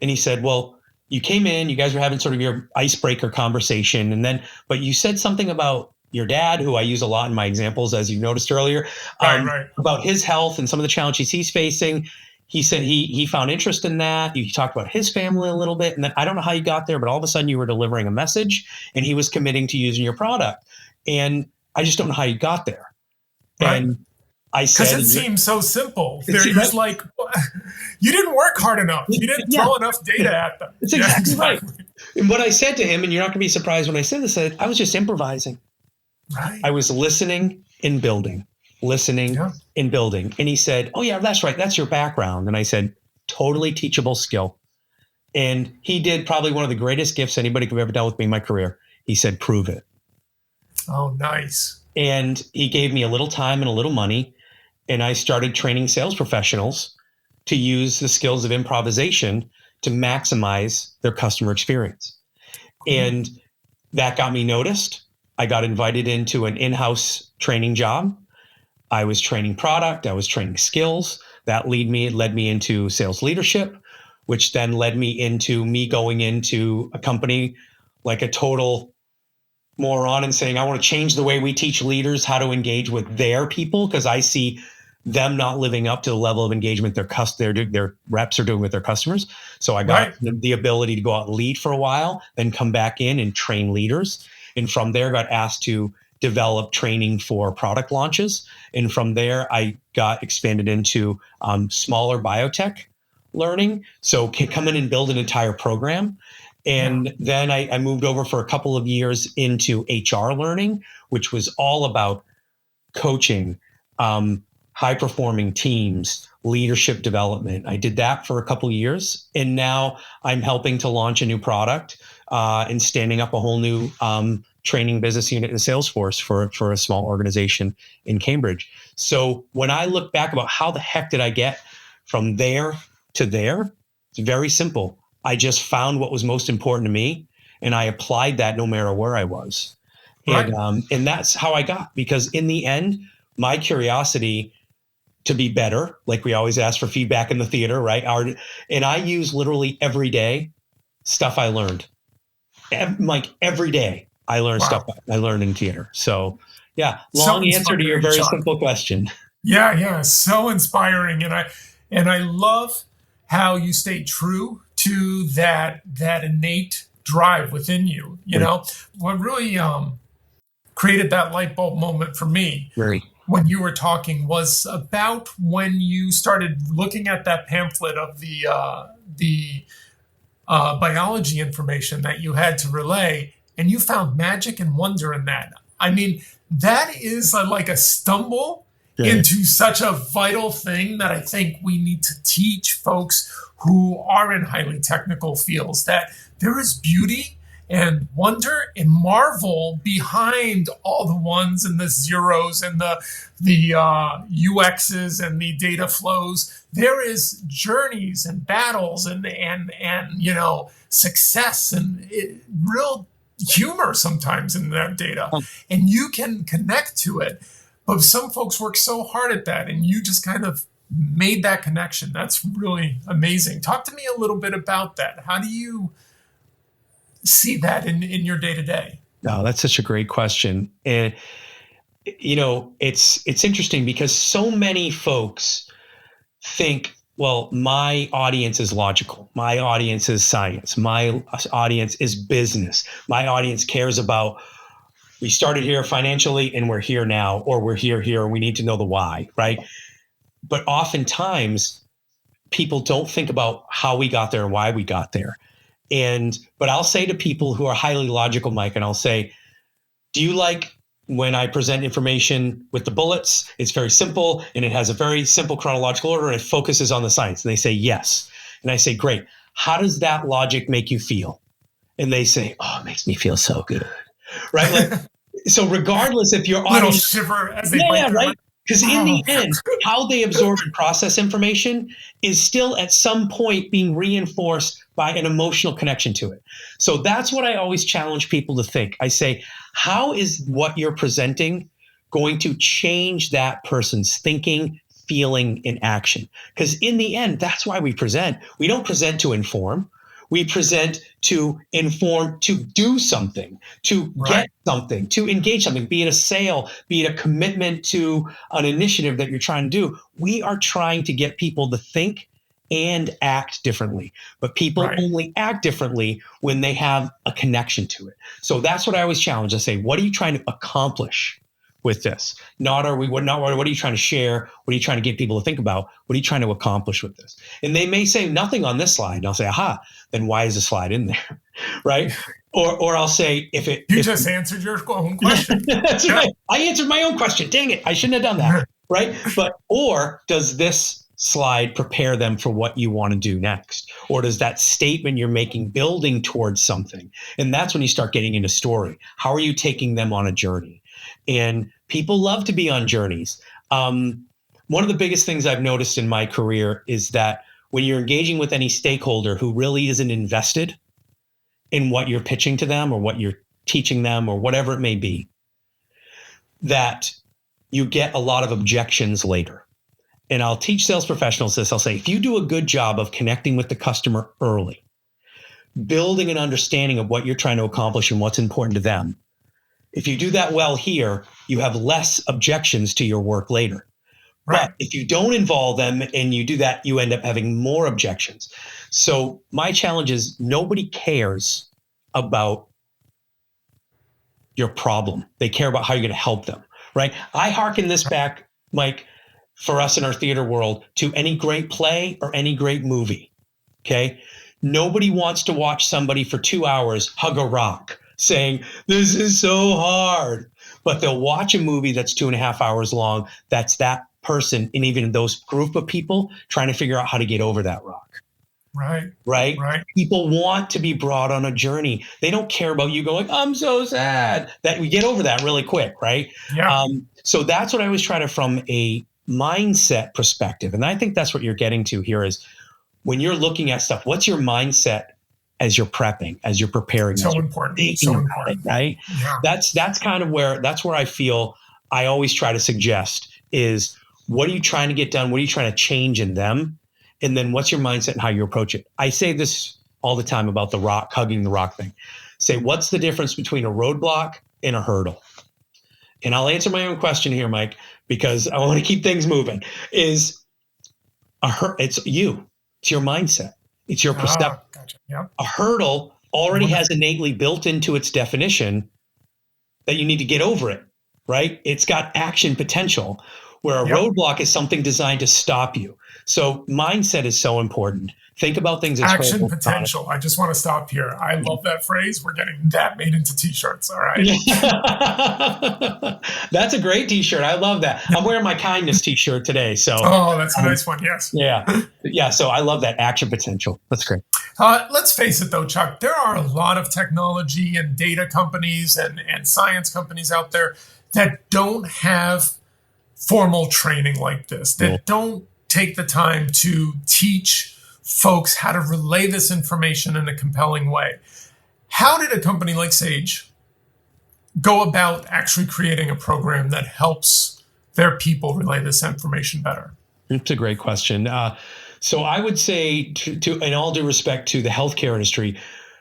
And he said, well, you came in, you guys were having sort of your icebreaker conversation. But you said something about your dad, who I use a lot in my examples, as you noticed earlier, about his health and some of the challenges he's facing. he said he found interest in that. He talked about his family a little bit. And then I don't know how you got there, but all of a sudden you were delivering a message and he was committing to using your product. And I just don't know how you got there. Right. And I said, because it seems so simple. They're just like, you didn't work hard enough. You didn't throw enough data at them. That's exactly right. And what I said to him, and you're not going to be surprised when I say this, I was just improvising. Right. I was listening and building, and building. And he said, oh, yeah, that's right. That's your background. And I said, totally teachable skill. And he did probably one of the greatest gifts anybody could have ever done with me in my career. He said, prove it. Oh, nice. And he gave me a little time and a little money. And I started training sales professionals to use the skills of improvisation to maximize their customer experience. And that got me noticed. I got invited into an in-house training job. I was training product. I was training skills. That led me into sales leadership, which then led me into me going into a company like a total moron and saying, I want to change the way we teach leaders how to engage with their people, because I see them not living up to the level of engagement their reps are doing with their customers. So I got the ability to go out and lead for a while, then come back in and train leaders. And from there, got asked to develop training for product launches. And from there, I got expanded into smaller biotech learning. So come in and build an entire program. And then I moved over for a couple of years into HR learning, which was all about coaching, high-performing teams, leadership development. I did that for a couple of years. And now I'm helping to launch a new product and standing up a whole new training business unit in Salesforce for a small organization in Cambridge. So when I look back about how the heck did I get from there to there, it's very simple. I just found what was most important to me, and I applied that no matter where I was. Right. And that's how I got, because in the end, my curiosity to be better, like we always ask for feedback in the theater, right? And I use literally every day stuff I learned. Like every day I learn stuff I learned in theater. So yeah, long answer to your very simple question. Yeah. So inspiring. And I love how you stay true to that innate drive within you. You know, what really created that light bulb moment for me when you were talking was about when you started looking at that pamphlet of the biology information that you had to relay, and you found magic and wonder in that. I mean, that is like a stumble into such a vital thing that I think we need to teach folks who are in highly technical fields, that there is beauty and wonder and marvel behind all the ones and the zeros and the UXs and the data flows. There is journeys and battles and you know, success and real humor sometimes in that data, and you can connect to it. But some folks work so hard at that, and you just kind of made that connection. That's really amazing. Talk to me a little bit about that. How do you see that in your day-to-day? No, that's such a great question. And, you know, it's interesting because so many folks think, well, my audience is logical. My audience is science. My audience is business. My audience cares about, we started here financially and we're here now, or we're here, and we need to know the why, right? But oftentimes people don't think about how we got there and why we got there. But I'll say to people who are highly logical, Mike, and I'll say, do you like when I present information with the bullets? It's very simple and it has a very simple chronological order and it focuses on the science. And they say, yes. And I say, great. How does that logic make you feel? And they say, oh, it makes me feel so good. Right? Like, so regardless if your audience, little shiver as they bite right? Because in the end, how they absorb and process information is still at some point being reinforced by an emotional connection to it. So that's what I always challenge people to think. I say, how is what you're presenting going to change that person's thinking, feeling, and action? Because in the end, that's why we present. We don't present to inform. We present to inform, to do something, to get something, to engage something, be it a sale, be it a commitment to an initiative that you're trying to do. We are trying to get people to think and act differently. But people only act differently when they have a connection to it. So that's what I always challenge. I say, what are you trying to accomplish with this? What are you trying to share? What are you trying to get people to think about? What are you trying to accomplish with this? And they may say nothing on this slide. And I'll say, aha, then why is the slide in there? Right. Or I'll say, you just answered your own question. That's right. I answered my own question. Dang it. I shouldn't have done that. Right. Or does this slide prepare them for what you want to do next? Or does that statement you're making building towards something? And that's when you start getting into story. How are you taking them on a journey? And people love to be on journeys. One of the biggest things I've noticed in my career is that when you're engaging with any stakeholder who really isn't invested in what you're pitching to them or what you're teaching them or whatever it may be, that you get a lot of objections later. And I'll teach sales professionals this. I'll say, if you do a good job of connecting with the customer early, building an understanding of what you're trying to accomplish and what's important to them, if you do that well here, you have less objections to your work later. Right. But if you don't involve them and you do that, you end up having more objections. So my challenge is nobody cares about your problem. They care about how you're going to help them. Right. I hearken this back, Mike, for us in our theater world, to any great play or any great movie. Okay. Nobody wants to watch somebody for 2 hours hug a rock saying, this is so hard. But they'll watch a movie that's 2.5 hours long. That's that person and even those group of people trying to figure out how to get over that rock. Right. People want to be brought on a journey. They don't care about you going, I'm so sad. That we get over that really quick. Right. Yeah. So that's what I was trying to, from a mindset perspective. And I think that's what you're getting to here is when you're looking at stuff, what's your mindset as you're prepping, as you're preparing? So important. Right. Yeah. That's kind of where I feel I always try to suggest is, what are you trying to get done? What are you trying to change in them? And then what's your mindset and how you approach it? I say this all the time about the rock, hugging the rock thing. Say, what's the difference between a roadblock and a hurdle? And I'll answer my own question here, Mike, because I want to keep things moving. It's you. It's your mindset. It's your perception. Gotcha. Yep. A hurdle already has innately built into its definition that you need to get over it, right? It's got action potential, where a roadblock is something designed to stop you. So mindset is so important. Think about things as action potential. I just want to stop here. I love that phrase. We're getting that made into t-shirts. All right. That's a great t-shirt. I love that. I'm wearing my kindness t-shirt today. So that's a nice one. Yes. Yeah. So I love that action potential. That's great. Let's face it though, Chuck, there are a lot of technology and data companies and science companies out there that don't have formal training like this, that don't take the time to teach folks how to relay this information in a compelling way. How did a company like Sage go about actually creating a program that helps their people relay this information better? It's a great question. So I would say, to in all due respect to the healthcare industry,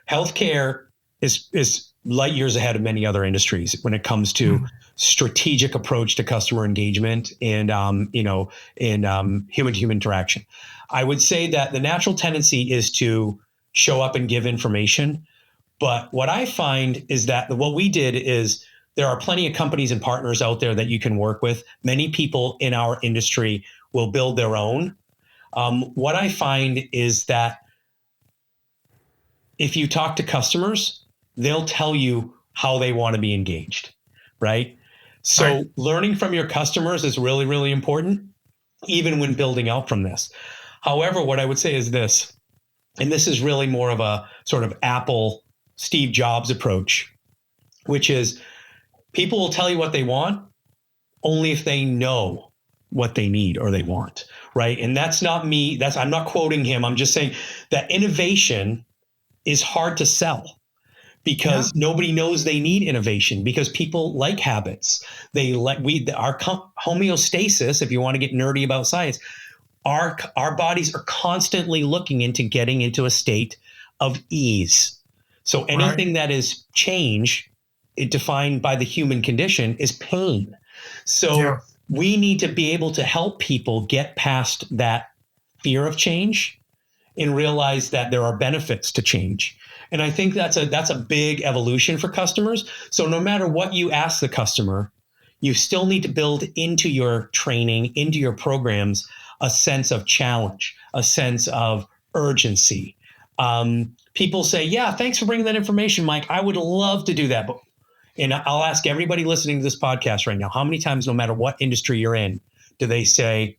healthcare is light years ahead of many other industries when it comes to strategic approach to customer engagement and human-to-human interaction. I would say that the natural tendency is to show up and give information. But what I find is that what we did is there are plenty of companies and partners out there that you can work with. Many people in our industry will build their own. What I find is that if you talk to customers, they'll tell you how they want to be engaged, right? So learning from your customers is really, really important, even when building out from this. However, what I would say is this, and this is really more of a sort of Apple Steve Jobs approach, which is people will tell you what they want only if they know what they need or they want, right? And that's not me. I'm not quoting him. I'm just saying that innovation is hard to sell because nobody knows they need innovation, because people like habits. Our homeostasis, if you want to get nerdy about science, our bodies are constantly looking into getting into a state of ease. So anything that is change, defined by the human condition, is pain. So we need to be able to help people get past that fear of change and realize that there are benefits to change. And I think that's a big evolution for customers. So no matter what you ask the customer, you still need to build into your training, into your programs, a sense of challenge, a sense of urgency. People say, yeah, thanks for bringing that information, Mike. I would love to do that. And I'll ask everybody listening to this podcast right now, how many times, no matter what industry you're in, do they say,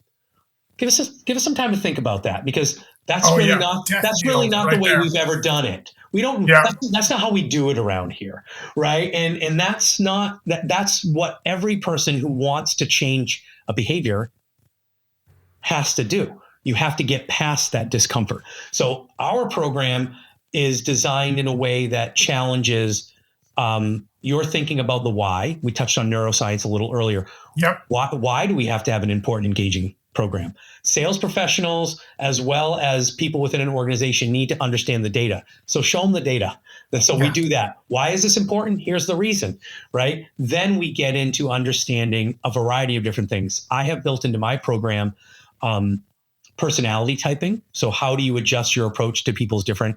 give us some time to think about that? Because that's really not the way we've ever done it. We don't, that's not how we do it around here. Right. And that's what every person who wants to change a behavior has to do. You have to get past that discomfort. So our program is designed in a way that challenges your thinking about the why. We touched on neuroscience a little earlier. Yep. Why do we have to have an important, engaging program? Sales professionals, as well as people within an organization, need to understand the data. So show them the data. So we do that. Why is this important? Here's the reason, right? Then we get into understanding a variety of different things. I have built into my program personality typing. So how do you adjust your approach to people's different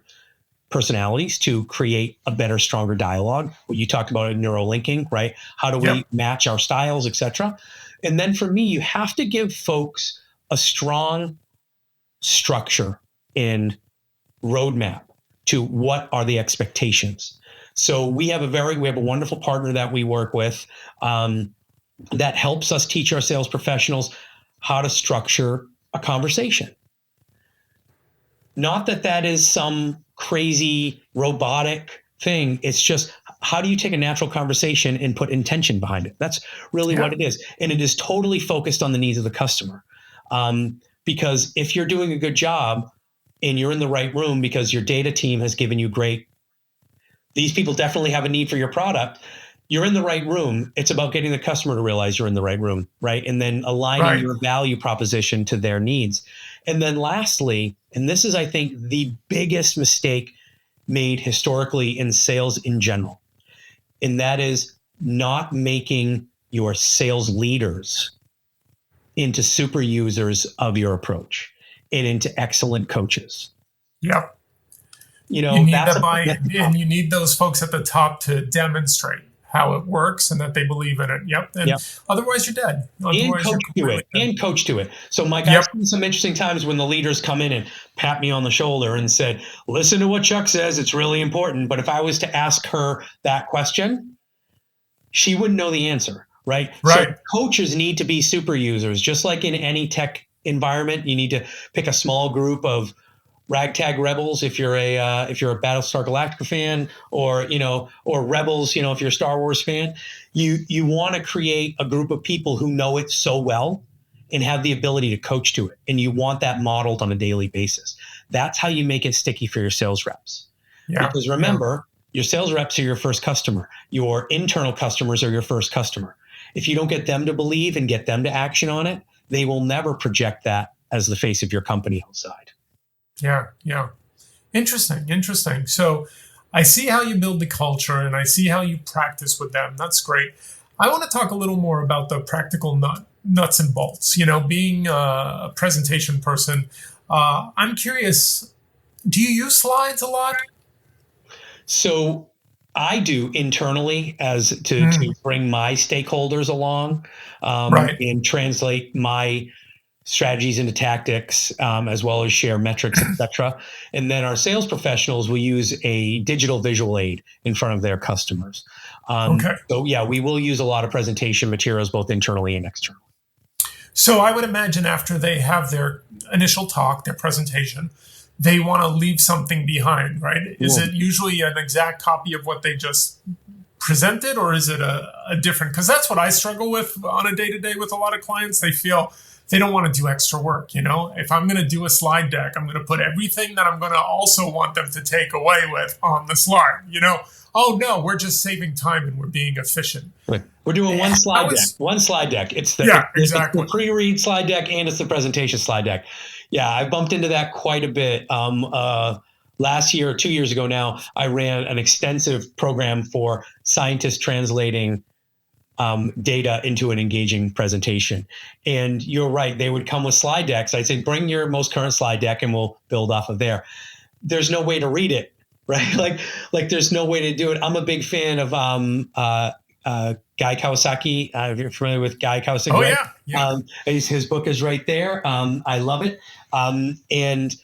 personalities to create a better, stronger dialogue? What you talked about in neurolinking, right? How do we match our styles, etc.? And then for me, you have to give folks a strong structure and roadmap to what are the expectations. So we have a wonderful partner that we work with that helps us teach our sales professionals how to structure a conversation. Not that is some crazy robotic thing. It's just, how do you take a natural conversation and put intention behind it? That's really what it is. And it is totally focused on the needs of the customer. Because if you're doing a good job and you're in the right room because your data team has given you these people definitely have a need for your product. You're in the right room. It's about getting the customer to realize you're in the right room, right? And then aligning your value proposition to their needs. And then lastly, and this is, I think, the biggest mistake made historically in sales in general, and that is not making your sales leaders into super users of your approach and into excellent coaches. Yep. You know, you need that buy-in, and you need those folks at the top to demonstrate how it works and that they believe in it. Yep. And otherwise you're dead. Otherwise and coach to it. So Mike, I've seen some interesting times when the leaders come in and pat me on the shoulder and said, listen to what Chuck says. It's really important. But if I was to ask her that question, she wouldn't know the answer. Right. So coaches need to be super users, just like in any tech environment. You need to pick a small group of ragtag rebels if you're a Battlestar Galactica fan, or rebels, if you're a Star Wars fan. You want to create a group of people who know it so well and have the ability to coach to it, and you want that modeled on a daily basis. That's how you make it sticky for your sales reps. Because remember, your sales reps are your first customer. Your internal customers are your first customer. If you don't get them to believe and get them to action on it, they will never project that as the face of your company outside. Yeah. Interesting. So I see how you build the culture and I see how you practice with them. That's great. I want to talk a little more about the practical nuts and bolts. Being a presentation person, I'm curious, do you use slides a lot? So I do internally to bring my stakeholders along and translate my strategies into tactics, as well as share metrics, etc. And then our sales professionals will use a digital visual aid in front of their customers. So we will use a lot of presentation materials, both internally and externally. So I would imagine after they have their initial talk, their presentation, they want to leave something behind, right? Is it usually an exact copy of what they just presented, or is it a different? Because that's what I struggle with on a day-to-day with a lot of clients. They feel they don't want to do extra work. If I'm going to do a slide deck, I'm going to put everything that I'm going to also want them to take away with on the slide. Oh no, we're just saving time and we're being efficient. We're doing one slide deck. One slide deck. It's the pre-read slide deck and it's the presentation slide deck. Yeah, I bumped into that quite a bit. Last year, 2 years ago now, I ran an extensive program for scientists translating data into an engaging presentation. And you're right, they would come with slide decks. I'd say, bring your most current slide deck and we'll build off of there. There's no way to read it, right? Like there's no way to do it. I'm a big fan of Guy Kawasaki. If you're familiar with Guy Kawasaki. Oh, right? yeah. His book is right there. I love it. And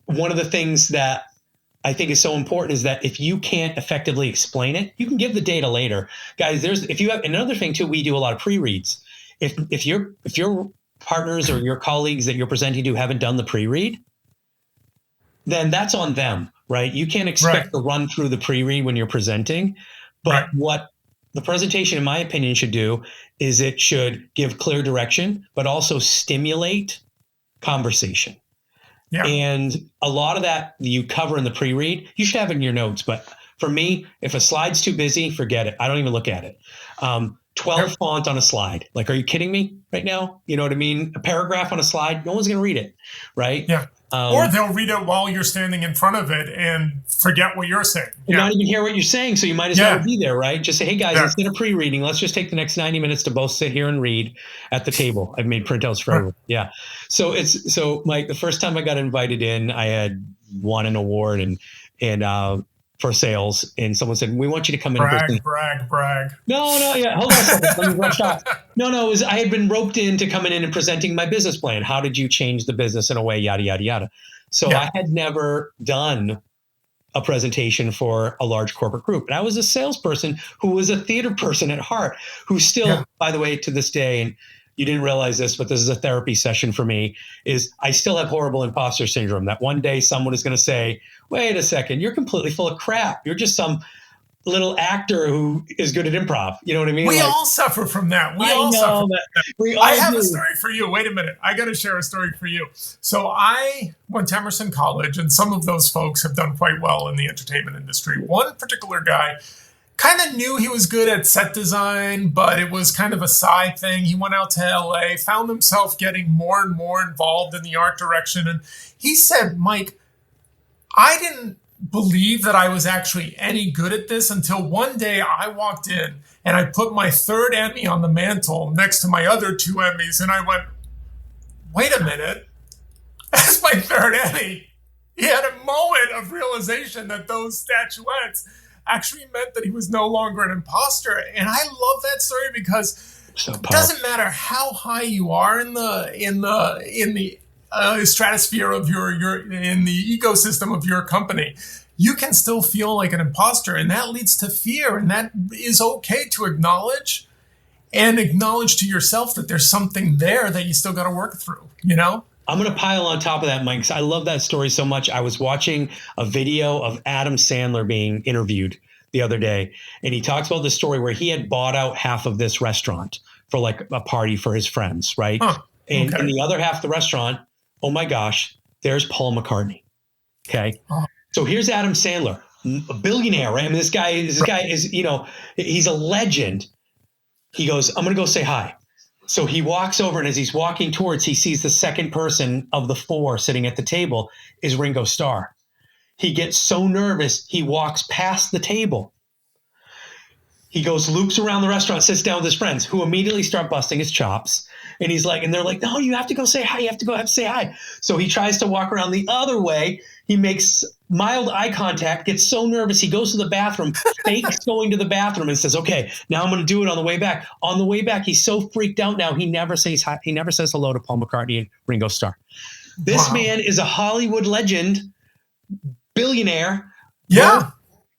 one of the things that I think is so important is that if you can't effectively explain it, you can give the data later. Guys, if you have another thing too, we do a lot of pre-reads. If your partners or your colleagues that you're presenting to haven't done the pre-read, then that's on them, right? You can't expect to run through the pre-read when you're presenting. But what the presentation, in my opinion, should do is it should give clear direction, but also stimulate conversation. Yeah. And a lot of that you cover in the pre-read, you should have it in your notes. But for me, if a slide's too busy, forget it. I don't even look at it. 12 font on a slide. Like, are you kidding me right now? You know what I mean? A paragraph on a slide, no one's going to read it, right? Yeah. Or they'll read it while you're standing in front of it and forget what you're saying. And not even hear what you're saying. So you might as well be there, right? Just say, hey guys, instead of pre-reading, let's just take the next 90 minutes to both sit here and read at the table. I've made printouts for everyone. Yeah. So Mike, the first time I got invited in, I had won an award and for sales, and someone said, we want you to come in. Brag. No, yeah. Hold on a second. Let me rush off. No, it was, I had been roped in to coming in and presenting my business plan. How did you change the business in a way, yada, yada, yada. So I had never done a presentation for a large corporate group. And I was a salesperson who was a theater person at heart, who still, by the way, to this day, and you didn't realize this, but this is a therapy session for me, is I still have horrible imposter syndrome that one day someone is going to say, wait a second, you're completely full of crap. You're just some little actor who is good at improv. You know what I mean? We all suffer from that. We all suffer from that. I have a story for you. Wait a minute. I got to share a story for you. So I went to Emerson College, and some of those folks have done quite well in the entertainment industry. One particular guy kind of knew he was good at set design, but it was kind of a side thing. He went out to LA, found himself getting more and more involved in the art direction. And he said, Mike, I didn't believe that I was actually any good at this until one day I walked in and I put my third Emmy on the mantle next to my other two Emmys. And I went, wait a minute, that's my third Emmy. He had a moment of realization that those statuettes actually meant that he was no longer an imposter. And I love that story because it doesn't matter how high you are in the stratosphere of your in the ecosystem of your company, you can still feel like an imposter, and that leads to fear. And that is okay to acknowledge, and acknowledge to yourself that there's something there that you still got to work through. You know. I'm going to pile on top of that, Mike, because I love that story so much. I was watching a video of Adam Sandler being interviewed the other day, and he talks about the story where he had bought out half of this restaurant for like a party for his friends, right? And in the other half of the restaurant, oh my gosh, there's Paul McCartney. Okay. So here's Adam Sandler, a billionaire, right? I mean, this guy is, you know, he's a legend. He goes, I'm going to go say hi. So he walks over, and as he's walking towards, he sees the second person of the four sitting at the table is Ringo Starr. He gets so nervous, he walks past the table. He goes, loops around the restaurant, sits down with his friends, who immediately start busting his chops. And he's like, and they're like, no, you have to go say hi. You have to say hi. So he tries to walk around the other way. He makes mild eye contact, gets so nervous. He goes to the bathroom, fakes going to the bathroom, and says, okay, now I'm going to do it on the way back. On the way back, he's so freaked out now. He never says hi. He never says hello to Paul McCartney and Ringo Starr. This man is a Hollywood legend, billionaire. Yeah.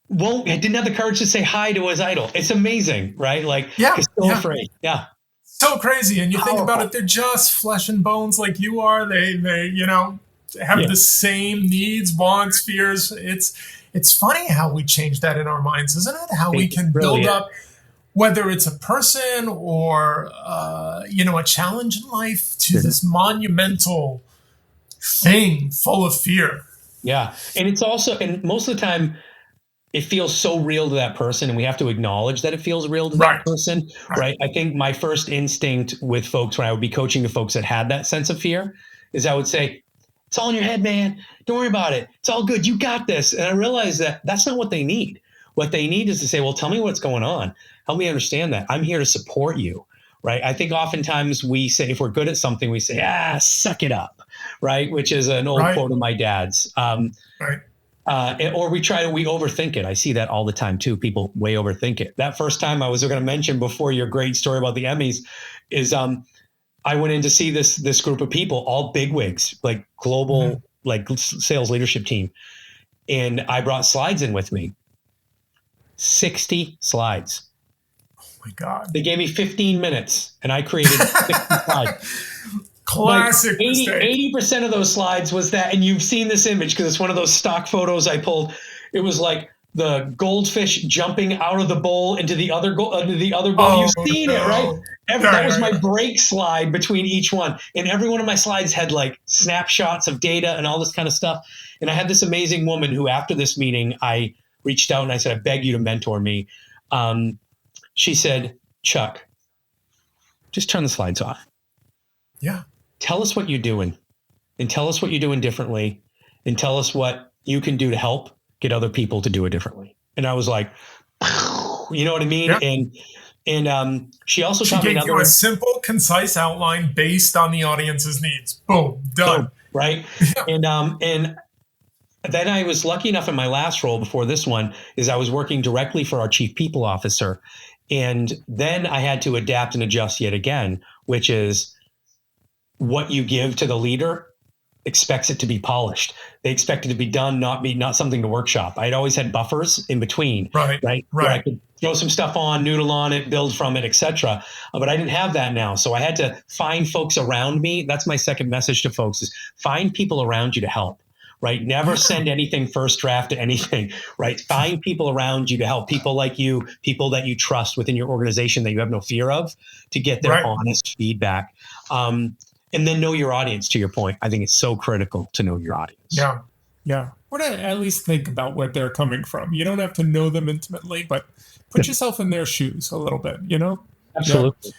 Didn't have the courage to say hi to his idol. It's amazing, right? Like, he's so afraid. Yeah. So crazy. And you think about it, they're just flesh and bones like you are. They you know, have the same needs, wants, fears. It's funny how we change that in our minds, isn't it? How we can build up, whether it's a person or, you know, a challenge in life, to this monumental thing full of fear. Yeah. And it's also, and most of the time, it feels so real to that person, and we have to acknowledge that it feels real to that person, right? I think my first instinct with folks when I would be coaching the folks that had that sense of fear is I would say, it's all in your head, man. Don't worry about it. It's all good. You got this. And I realized that that's not what they need. What they need is to say, well, tell me what's going on. Help me understand that. I'm here to support you. Right. I think oftentimes we say, if we're good at something, we say, suck it up. Right. Which is an old quote of my dad's. Right. Or we overthink it. I see that all the time too. People way overthink it. That first time I was going to mention before your great story about the Emmys is I went in to see this group of people, all bigwigs, like global, like sales leadership team. And I brought slides in with me, 60 slides. Oh my God. They gave me 15 minutes and I created 60 slides. Classic like mistake. 80% of those slides was that, and you've seen this image because it's one of those stock photos I pulled. It was like the goldfish jumping out of the bowl into the other bowl. You've seen it, right? That was my break slide between each one. And every one of my slides had like snapshots of data and all this kind of stuff. And I had this amazing woman who, after this meeting, I reached out and I said, I beg you to mentor me. She said, Chuck, just turn the slides off. Yeah. Tell us what you're doing, and tell us what you're doing differently, and tell us what you can do to help get other people to do it differently. And I was like, you know what I mean? Yeah. And she also taught me you a simple, concise outline based on the audience's needs. Boom, done. Right. Yeah. And then I was lucky enough in my last role before this one is I was working directly for our chief people officer. And then I had to adapt and adjust yet again, which is what you give to the leader expects it to be polished. They expect it to be done, not something to workshop. I'd always had buffers in between, right? Where I could throw some stuff on, noodle on it, build from it, etc. But I didn't have that now. So I had to find folks around me. That's my second message to folks is find people around you to help, right? Never send anything first draft to anything, right? Find people around you to help, people like you, people that you trust within your organization that you have no fear of, to get their honest feedback. And then know your audience, to your point. I think it's so critical to know your audience. Yeah. Yeah. Or to at least think about where they're coming from. You don't have to know them intimately, but put yourself in their shoes a little bit, you know? Absolutely. Yeah.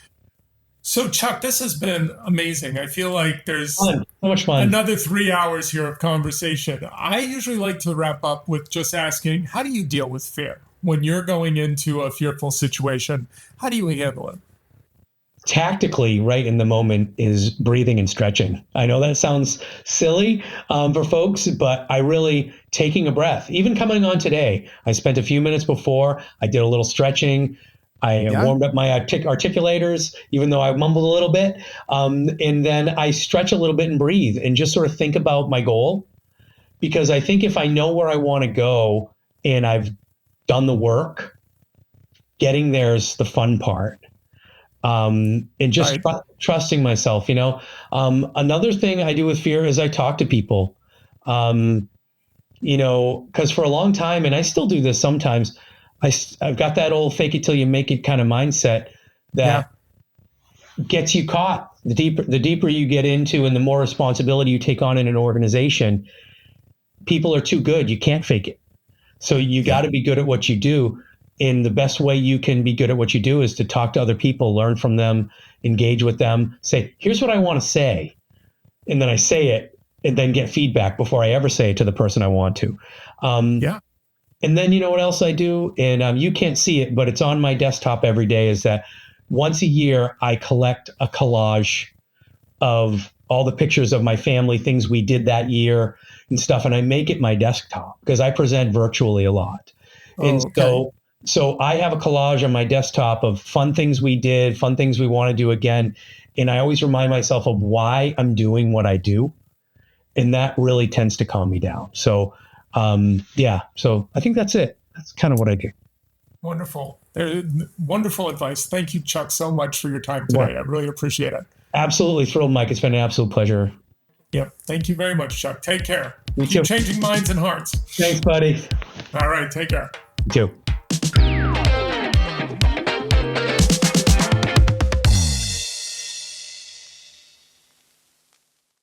So, Chuck, this has been amazing. I feel like there's so much fun. Another 3 hours here of conversation. I usually like to wrap up with just asking, how do you deal with fear? When you're going into a fearful situation, how do you handle it? Tactically, right in the moment, is breathing and stretching. I know that sounds silly for folks, but I really taking a breath. Even coming on today, I spent a few minutes before. I did a little stretching. I warmed up my articulators, even though I mumbled a little bit. And then I stretch a little bit and breathe and just sort of think about my goal. Because I think if I know where I want to go and I've done the work, getting there's the fun part. And just trusting myself, you know. Another thing I do with fear is I talk to people, you know, because for a long time, and I still do this sometimes, I've got that old fake it till you make it kind of mindset that gets you caught. The deeper you get into and the more responsibility you take on in an organization, people are too good. You can't fake it. So you got to be good at what you do. And the best way you can be good at what you do is to talk to other people, learn from them, engage with them, say, here's what I want to say. And then I say it and then get feedback before I ever say it to the person I want to. And then you know what else I do? And you can't see it, but it's on my desktop every day, is that once a year, I collect a collage of all the pictures of my family, things we did that year and stuff. And I make it my desktop because I present virtually a lot. So I have a collage on my desktop of fun things we did, fun things we want to do again. And I always remind myself of why I'm doing what I do. And that really tends to calm me down. So, so I think that's it. That's kind of what I do. Wonderful. Wonderful advice. Thank you, Chuck, so much for your time today. I really appreciate it. Absolutely thrilled, Mike. It's been an absolute pleasure. Yep. Thank you very much, Chuck. Take care. You Keep too. changing minds and hearts. Thanks, buddy. All right. Take care. You too.